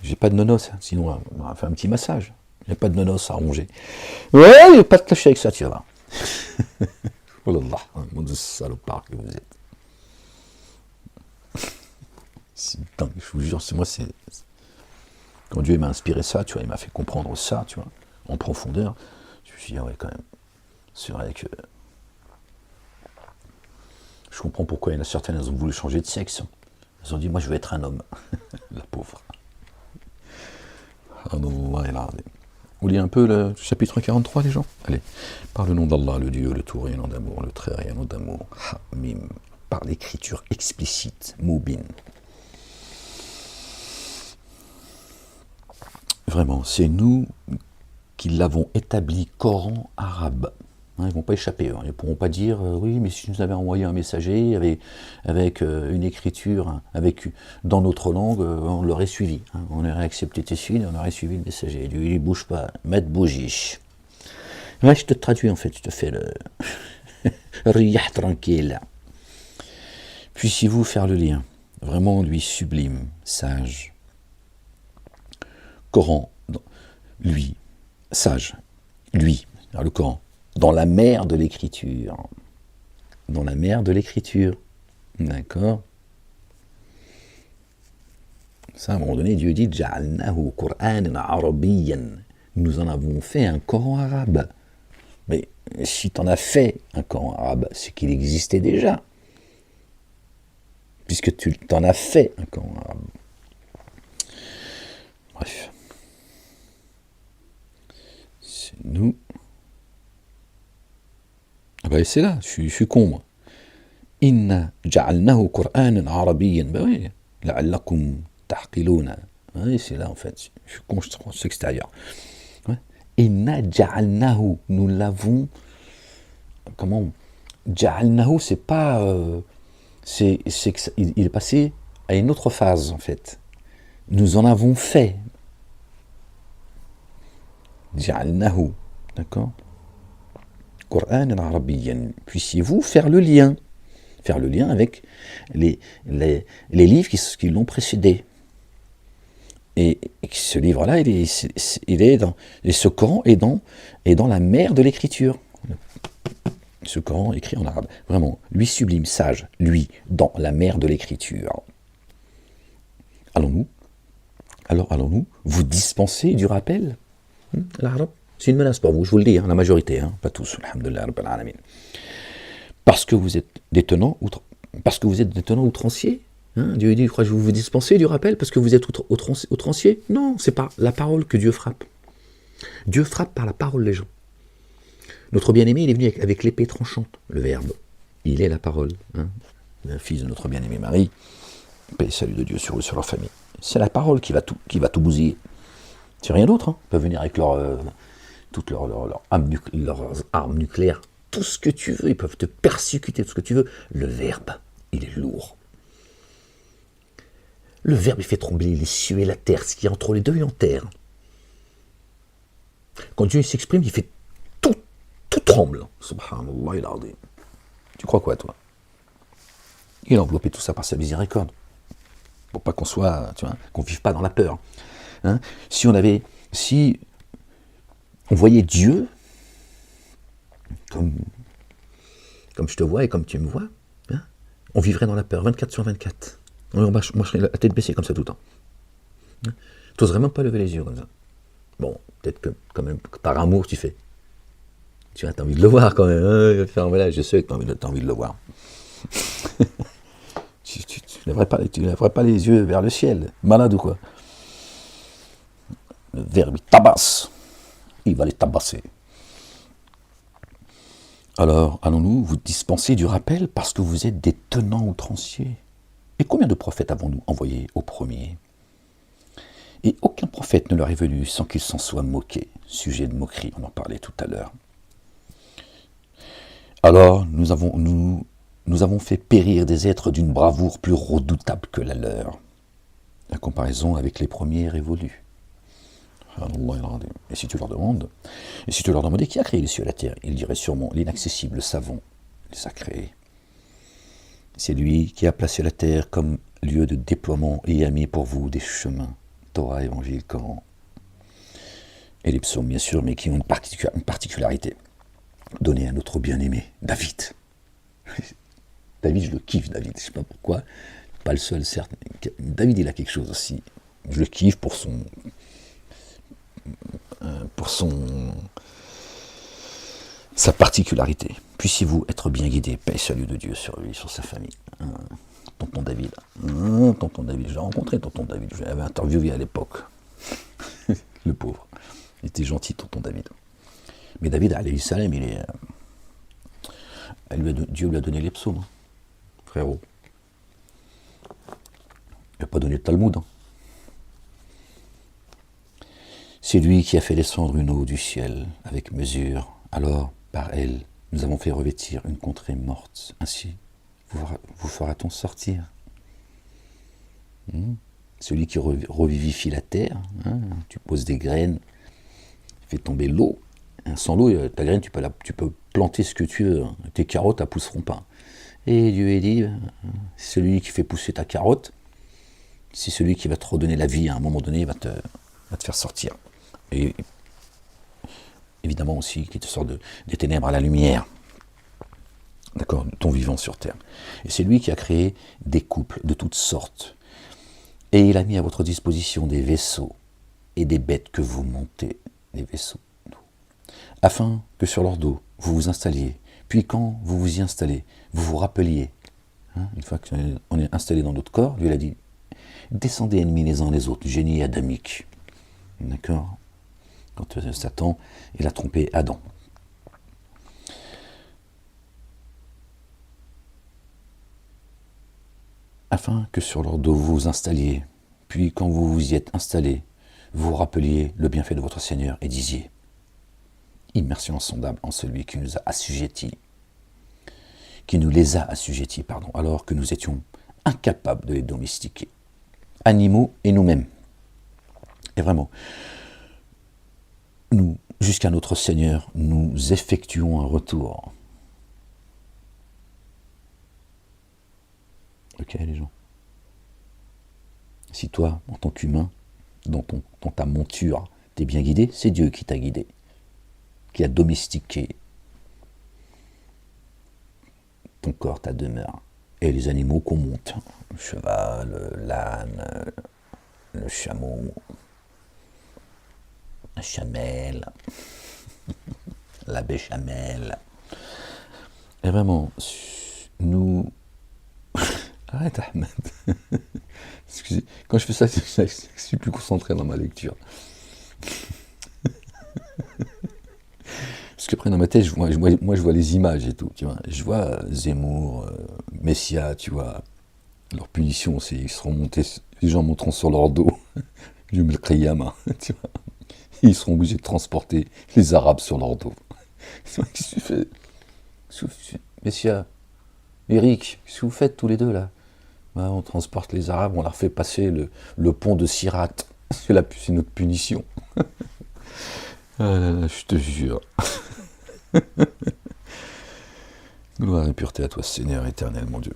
J'ai pas de nonos, hein. Sinon on va faire un petit massage. J'ai pas de nonos à ronger. Ouais, il n'y a pas de clocher avec ça, tu vas voir. Oh là là, mon Dieu, salopard que vous êtes. C'est dingue, je vous jure, c'est... Quand Dieu m'a inspiré ça, tu vois, il m'a fait comprendre ça, tu vois, en profondeur, je me suis dit, ah ouais, quand même, c'est vrai que... Je comprends pourquoi il y en a certaines, elles ont voulu changer de sexe. Elles ont dit, moi je veux être un homme. La pauvre. Ah non, ouais, là, on lit un peu le chapitre 43, les gens. Allez, par le nom d'Allah, le Dieu, le tout rayonnant d'amour, le très rayonnant d'amour, Hamim, par l'écriture explicite, Moubin. Vraiment, c'est nous qui l'avons établi Coran arabe. Hein, ils ne vont pas échapper, hein. Ils ne pourront pas dire oui, mais si nous avions envoyé un messager avec une écriture dans notre langue, on l'aurait suivi. Hein. On aurait accepté tes signes, on aurait suivi le messager. Dieu, il ne bouge pas. Met bougiche. Ouais, je te traduis en fait, je te fais le riyah tranquille. Puissiez-vous faire le lien. Vraiment, lui, sublime, sage. Coran, lui, sage, lui, alors le Coran, dans la mer de l'écriture. Dans la mer de l'écriture. D'accord? Ça, à un moment donné, Dieu dit « Ja'alnahu Qur'anan Arabiyyan » Nous en avons fait un Coran arabe. Mais si tu en as fait un Coran arabe, c'est qu'il existait déjà. Puisque tu t'en as fait un Coran arabe. Bref. C'est nous. Ah bah c'est là, je suis con moi. Inna ja'alnahu Qur'anan Arabiyyan. Ben oui. La'allakum ta'qiluna. Oui, c'est là en fait. Je suis con, je suis extérieur. Ouais. Inna ja'alnahu. Nous l'avons. Comment? Ja'alnahu, c'est pas. Il est passé à une autre phase en fait. Nous en avons fait. Ja'alnahu. D'accord? Qur'an arabiyyan. Puissiez-vous faire le lien avec les livres qui l'ont précédé. Et ce livre-là, il est dans, et ce Coran est dans la mer de l'écriture. Ce Coran écrit en arabe. Vraiment, lui sublime, sage, lui, dans la mer de l'écriture. Allons-nous vous dispenser du rappel? L'arabe, c'est une menace pour vous, je vous le dis, la majorité, pas tous, alhamdoulilah rabbil alamin. Parce que vous êtes des tenants outranciers. Dieu dit, je vais vous dispenser du rappel parce que vous êtes outranciers. Non, c'est pas la parole que Dieu frappe. Dieu frappe par la parole les gens. Notre bien-aimé, il est venu avec l'épée tranchante, le Verbe. Il est la parole. Le fils de notre bien-aimé Marie, paix et salut de Dieu sur eux, sur leur famille. C'est la parole qui va tout bousiller. C'est rien d'autre. Ils peuvent venir avec toutes leurs armes nucléaires, tout ce que tu veux. Ils peuvent te persécuter, tout ce que tu veux. Le Verbe, il est lourd. Le Verbe, il fait trembler les cieux et la terre, ce qui est entre les deux et en terre. Quand Dieu s'exprime, il fait tout tremble. Subhanallah, il a dit. Tu crois quoi, toi? Il a enveloppé tout ça par sa miséricorde. Pour pas qu'on soit, qu'on vive pas dans la peur. Si on voyait Dieu comme je te vois et comme tu me vois, on vivrait dans la peur, 24/24. On marcherait la tête baissée comme ça tout le temps. Tu n'oserais même pas lever les yeux comme ça. Bon, peut-être que quand même, par amour, tu fais. Tu as envie de le voir quand même. Voilà, je sais que tu as envie de le voir. tu ne lèverais pas les yeux vers le ciel. Malade ou quoi? Le Verbe, il tabasse. Il va les tabasser. Alors, allons-nous vous dispenser du rappel parce que vous êtes des tenants outranciers? Et combien de prophètes avons-nous envoyés au premier? Et aucun prophète ne leur est venu sans qu'il s'en soit moqué. Sujet de moquerie, on en parlait tout à l'heure. Alors, nous avons fait périr des êtres d'une bravoure plus redoutable que la leur. La comparaison avec les premiers est révolue. Et si tu leur demandais qui a créé les cieux et la terre, ils diraient sûrement l'inaccessible, le savant les a créés. C'est lui qui a placé la terre comme lieu de déploiement et a mis pour vous des chemins, Torah, Évangile, Coran. Et les psaumes, bien sûr, mais qui ont une particularité. Donnée à notre bien-aimé, David. David, je le kiffe, David. Je ne sais pas pourquoi. Pas le seul, certes. David, il a quelque chose aussi. Je le kiffe pour sa particularité. Puissiez-vous être bien guidé, paix et salut de Dieu sur lui, sur sa famille. Tonton David. Tonton David, je l'ai rencontré, tonton David. Je l'avais interviewé à l'époque. Le pauvre. Il était gentil, tonton David. Mais David, alayhi salam, Dieu lui a donné les psaumes, frérot. Il n'a pas donné le Talmud. C'est lui qui a fait descendre une eau du ciel avec mesure. Alors, par elle, nous avons fait revêtir une contrée morte. Ainsi, vous fera-t-on sortir? Celui qui revivifie la terre, tu poses des graines, fais tomber l'eau. Sans l'eau, ta graine, tu peux planter ce que tu veux. Tes carottes, elles ne pousseront pas. Et Dieu a dit, celui qui fait pousser ta carotte, c'est celui qui va te redonner la vie. À un moment donné, il va te faire sortir. Et évidemment aussi, qui te sort des ténèbres à la lumière. D'accord, ton vivant sur terre. Et c'est lui qui a créé des couples de toutes sortes. Et il a mis à votre disposition des vaisseaux et des bêtes que vous montez, des vaisseaux, afin que sur leur dos, vous vous installiez. Puis quand vous vous y installez, vous vous rappeliez. Une fois qu'on est installé dans notre corps, lui il a dit, descendez ennemis les uns les autres, génie adamique. D'accord? Quand Satan, il a trompé Adam. Afin que sur leur dos vous vous installiez, puis quand vous vous y êtes installé, vous rappeliez le bienfait de votre Seigneur et disiez, immersion insondable en celui qui nous a assujettis, qui nous les a assujettis, alors que nous étions incapables de les domestiquer, animaux et nous-mêmes. Et vraiment, nous, jusqu'à notre Seigneur, nous effectuons un retour. Ok, les gens. Si toi, en tant qu'humain, dans ta monture, t'es bien guidé, c'est Dieu qui t'a guidé, qui a domestiqué ton corps, ta demeure, et les animaux qu'on monte, le cheval, l'âne, le chameau, la chamelle, la béchamel. Et vraiment, nous... Arrête Ahmed. Excusez, quand je fais ça, je suis plus concentré dans ma lecture. Parce qu'après dans ma tête, moi je vois les images et tout, tu vois. Je vois Zemmour, Messia, tu vois. Leur punition, c'est ils seront montés, les gens monteront sur leur dos. Yom el-Qiyamah, tu vois. Ils seront obligés de transporter les Arabes sur leur dos. Qu'est-ce que tu fais, Messia, Eric, qu'est-ce que vous faites tous les deux là? On transporte les Arabes, on leur fait passer le pont de Sirat. C'est notre punition. Je te jure. Gloire et pureté à toi, Seigneur éternel, mon Dieu.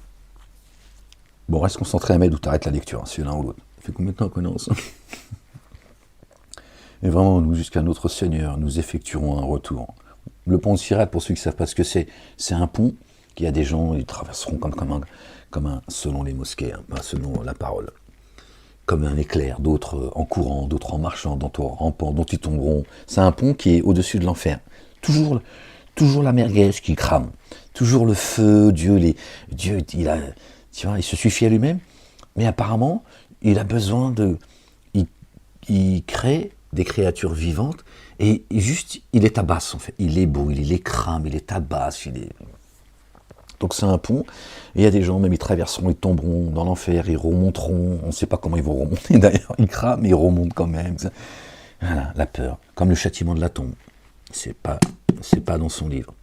Bon, reste concentré, Ahmed, ou t'arrêtes la lecture, c'est l'un ou l'autre. Ça fait combien de temps qu'on est ensemble? Et vraiment, nous, jusqu'à notre Seigneur, nous effectuerons un retour. Le pont de Sirat, pour ceux qui ne savent pas ce que c'est un pont qui a des gens, ils traverseront comme un selon les mosquées, pas selon la parole. Comme un éclair, d'autres en courant, d'autres en marchant, d'autres en rampant, d'autres ils tomberont. C'est un pont qui est au-dessus de l'enfer. Toujours la merguez qui crame. Toujours le feu, Dieu, il se suffit à lui-même, mais apparemment, il a besoin il crée des créatures vivantes, et juste, il les tabasse, en fait. Il est beau, il les crame, il les tabasse, Donc c'est un pont, et il y a des gens, même ils traverseront, ils tomberont dans l'enfer, ils remonteront, on ne sait pas comment ils vont remonter d'ailleurs, ils crament, mais ils remontent quand même. Voilà, la peur, comme le châtiment de la tombe. C'est pas dans son livre.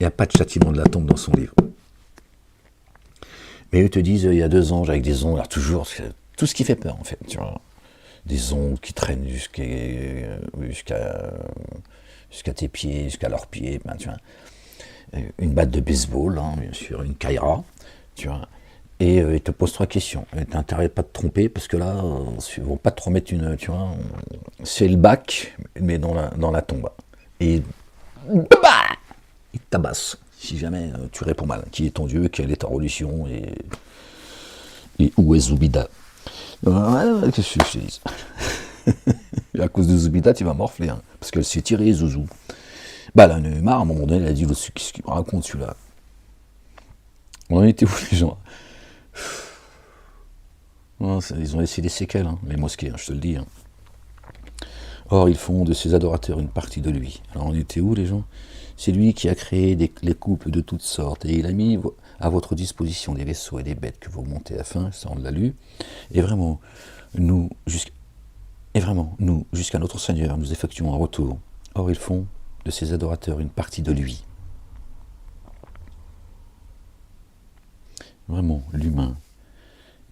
Il n'y a pas de châtiment de la tombe dans son livre. Mais eux te disent, il y a 2 anges avec des ongles, alors toujours, tout ce qui fait peur en fait, tu vois. Des ongles qui traînent jusqu'à tes pieds, jusqu'à leurs pieds, tu vois. Une batte de baseball, bien sûr, une kaira, tu vois. Et ils te posent 3 questions. Tu n'as intérêt pas de te tromper, parce que là, ils ne vont pas te remettre tu vois, c'est le bac, mais dans la tombe. Et ils te tabassent, si jamais tu réponds mal. Qui est ton Dieu, quelle est ta religion, et où est Zoubida? Qu'est-ce que je te dis? Et à cause de Zoubida, tu vas morfler, parce qu'elle s'est tirée, Zouzou. Là, elle en a marre, à un moment donné, elle a dit, qu'est-ce qu'il me raconte celui-là? On en était où, les gens? Ils ont laissé des séquelles, les mosquées, je te le dis. Or, ils font de ses adorateurs une partie de lui. Alors, on était où, les gens? C'est lui qui a créé les couples de toutes sortes, et il a mis à votre disposition des vaisseaux et des bêtes que vous montez à fin, ça on l'a lu, et vraiment, nous, jusqu'à notre Seigneur, nous effectuons un retour. Or, ils font de ses adorateurs une partie de lui. Vraiment, l'humain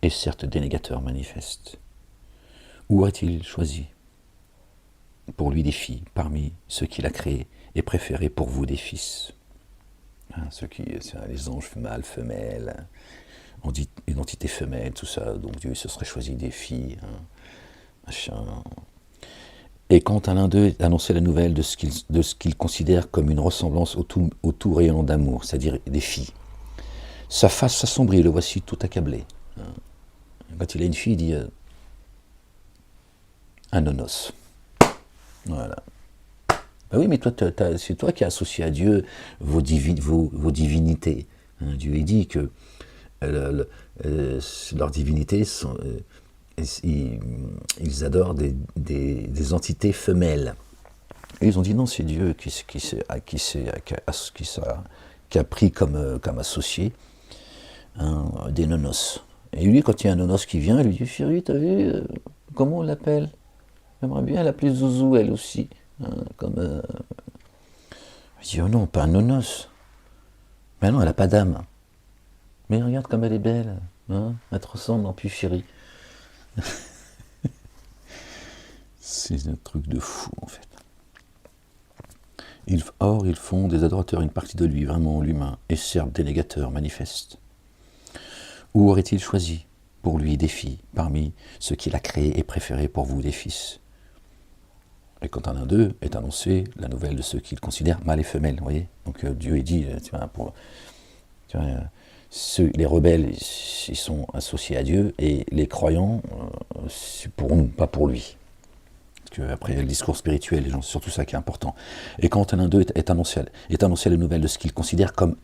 est certes dénégateur manifeste. Où a-t-il choisi pour lui des filles parmi ceux qu'il a créés et préféré pour vous des fils? Les anges mâles, femelles, on dit identité femelle, tout ça, donc Dieu se serait choisi des filles, machin. Et quand à l'un d'eux annonçait la nouvelle de ce qu'il considère comme une ressemblance au tout rayonnant d'amour, c'est-à-dire des filles, sa face s'assombrit, le voici tout accablé. quand il a une fille, il dit un nonos. Voilà. Ben oui, mais toi, c'est toi qui as associé à Dieu vos divinités. Hein, Dieu il dit que leurs divinités sont, ils adorent des entités femelles. Et ils ont dit non, c'est Dieu qui a pris comme associé des nonos. Et lui, quand il y a un nonos qui vient, il lui dit chérie, t'as vu comment on l'appelle? J'aimerais bien l'appeler Zouzou, elle aussi. Hein, Je dis oh non, pas un nonos. Mais non, elle n'a pas d'âme. Mais regarde comme elle est belle. Hein, elle te ressemble en plus, chérie. C'est un truc de fou, en fait. Or, ils font des adorateurs une partie de lui, vraiment l'humain, et servent des négateurs manifestes. Où aurait-il choisi pour lui des filles, parmi ceux qu'il a créés et préférés pour vous des fils? Et quand un d'eux est annoncé la nouvelle de ceux qu'il considère mâles et femelles, vous voyez. Donc Dieu dit, les rebelles, ils sont associés à Dieu, et les croyants, c'est pour nous, pas pour lui. Parce qu'après, il y a le discours spirituel, les gens, c'est surtout ça qui est important. Et quand un d'eux est annoncé la nouvelle de ce qu'il considère comme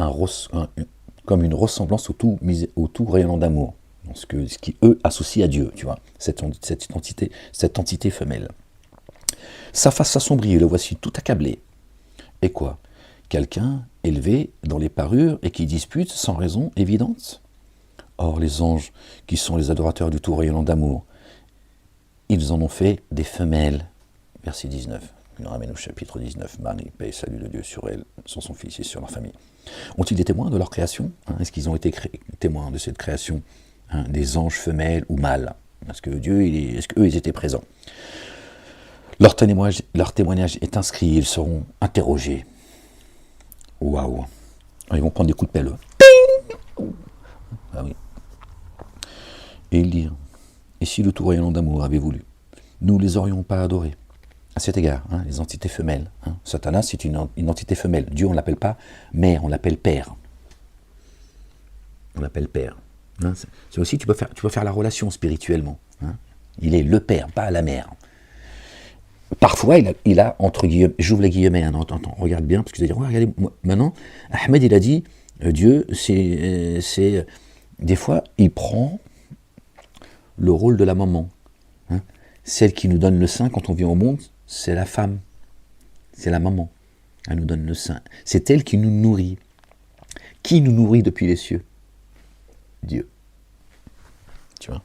une ressemblance au tout rayonnant d'amour, ce qui eux associent à Dieu, tu vois, cette entité femelle. Sa face s'assombrit, et le voici tout accablé. Et quoi? Quelqu'un élevé dans les parures et qui dispute sans raison évidente? Or, les anges, qui sont les adorateurs du tout rayonnant d'amour, ils en ont fait des femelles. Verset 19. Il nous ramène au chapitre 19. Marie, paix et salut de Dieu sur elle, sur son fils et sur leur famille. Ont-ils des témoins de leur création? Est-ce qu'ils ont été témoins de cette création, des anges femelles ou mâles? Est-ce qu'eux, ils étaient présents? Leur témoignage est inscrit, ils seront interrogés. Waouh! Ils vont prendre des coups de pelle. Ah oui. Et ils dirent, et si le tout rayonnant d'amour avait voulu, nous les aurions pas adorés. À cet égard, les entités femelles. Satanas, c'est une entité femelle. Dieu, on ne l'appelle pas mère, on l'appelle père. On l'appelle père. C'est aussi, tu peux faire la relation spirituellement. Il est le père, pas la mère. Parfois, il a entre guillemets, j'ouvre les guillemets, regarde bien, parce que vous allez dire, regardez, maintenant, Ahmed, il a dit, Dieu, c'est des fois, il prend le rôle de la maman. Celle qui nous donne le sein quand on vient au monde, c'est la femme, c'est la maman. Elle nous donne le sein. C'est elle qui nous nourrit. Qui nous nourrit depuis les cieux? Dieu. Tu vois?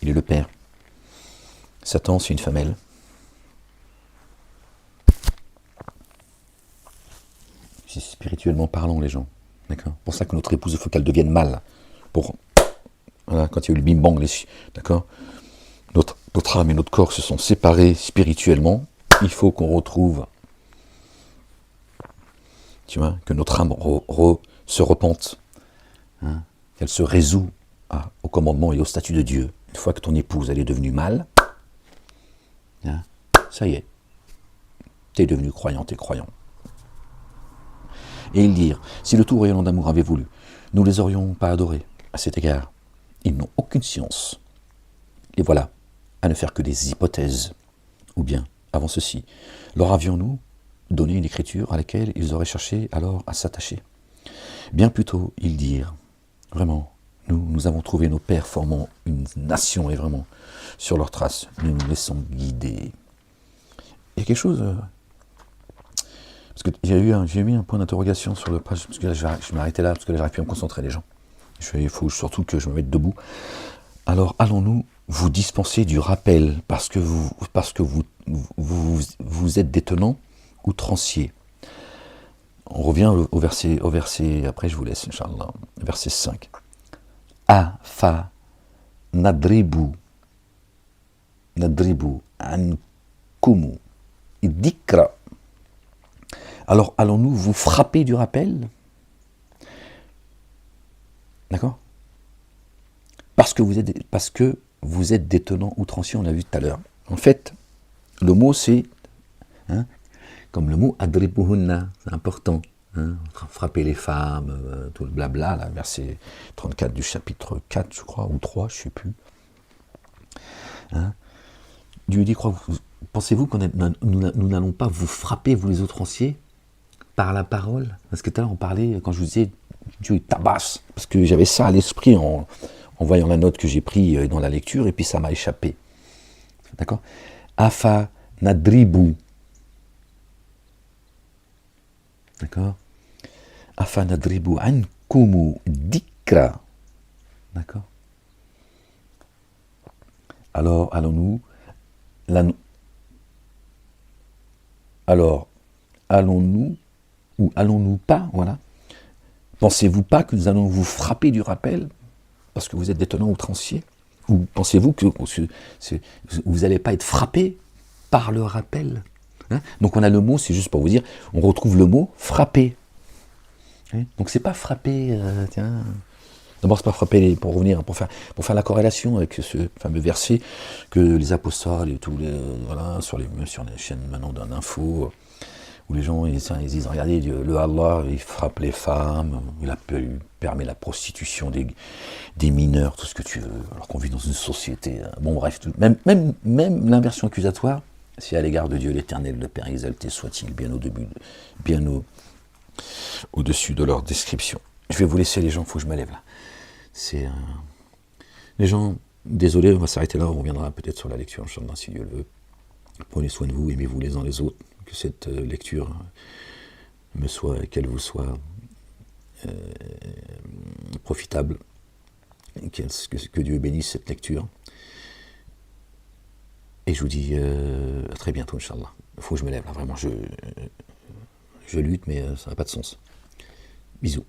Il est le Père. Satan, c'est une femelle. C'est spirituellement parlant, les gens. D'accord? C'est pour ça que notre épouse, il faut qu'elle devienne mâle. Voilà, quand il y a eu le bim-bang, d'accord? Notre âme et notre corps se sont séparés spirituellement. Il faut qu'on retrouve, tu vois, que notre âme se repente, qu'elle se résout au commandement et au statut de Dieu. Une fois que ton épouse, elle est devenue mâle, ça y est, tu es devenu croyant, t'es croyant. Et ils dirent, si le tout rayonnant d'amour avait voulu, nous les aurions pas adorés. À cet égard, ils n'ont aucune science. Et voilà, à ne faire que des hypothèses. Ou bien, avant ceci, leur avions-nous donné une écriture à laquelle ils auraient cherché alors à s'attacher? Bien plutôt, ils dirent, vraiment, nous avons trouvé nos pères formant une nation, et vraiment, sur leurs traces, nous nous laissons guider. Il y a quelque chose... parce que j'ai mis un point d'interrogation sur le page, parce que là, je vais m'arrêter là, parce que là, j'arrive plus à me concentrer, les gens. Il faut surtout que je me mette debout. Alors, allons-nous vous dispenser du rappel, parce que vous êtes des tenants outranciers. On revient au verset, après je vous laisse, Inch'Allah, verset 5. Fa nadribu ankumu dikra. Alors, allons-nous vous frapper du rappel? D'accord? Parce que vous êtes des tenants outranciers, on l'a vu tout à l'heure. En fait, le mot c'est, comme le mot adribuhunna, c'est important. hein, frapper les femmes, tout le blabla, là, verset 34 du chapitre 4, je crois, ou 3, je ne sais plus. Hein. Dieu dit, pensez-vous que nous n'allons pas vous frapper, vous les outranciers, par la parole? Parce que tout à l'heure, on parlait, quand je vous disais, Dieu tabasse, parce que j'avais ça à l'esprit en voyant la note que j'ai prise dans la lecture, et puis ça m'a échappé. D'accord? Afa nadribu. D'accord? Afa nadribu ankumu dikra. D'accord? Alors, allons-nous ou allons-nous pas, voilà. Pensez-vous pas que nous allons vous frapper du rappel parce que vous êtes des tenants outranciers? Ou pensez-vous que vous n'allez pas être frappé par le rappel, hein? Donc on a le mot, c'est juste pour vous dire, on retrouve le mot frapper. Hein? Donc c'est pas frapper, tiens. D'abord, c'est pas frapper, pour revenir, pour faire la corrélation avec ce fameux verset que les apostles et tous les, voilà, sur les chaînes maintenant d'infos, où les gens ils disent, regardez, le Allah, il frappe les femmes, il permet la prostitution des mineurs, tout ce que tu veux, alors qu'on vit dans une société, bon bref, même l'inversion accusatoire, c'est à l'égard de Dieu l'Éternel, le Père exalté soit-il, bien au-dessus de leur description. Je vais vous laisser les gens, il faut que je me lève là. Les gens, désolé, on va s'arrêter là, on reviendra peut-être sur la lecture, Inch'Allah, si Dieu le veut. Prenez soin de vous, aimez-vous les uns les autres, que cette lecture qu'elle vous soit profitable, que Dieu bénisse cette lecture. Et je vous dis à très bientôt, Inch'Allah. Il faut que je me lève là, vraiment, je lutte, mais ça n'a pas de sens. Bisous.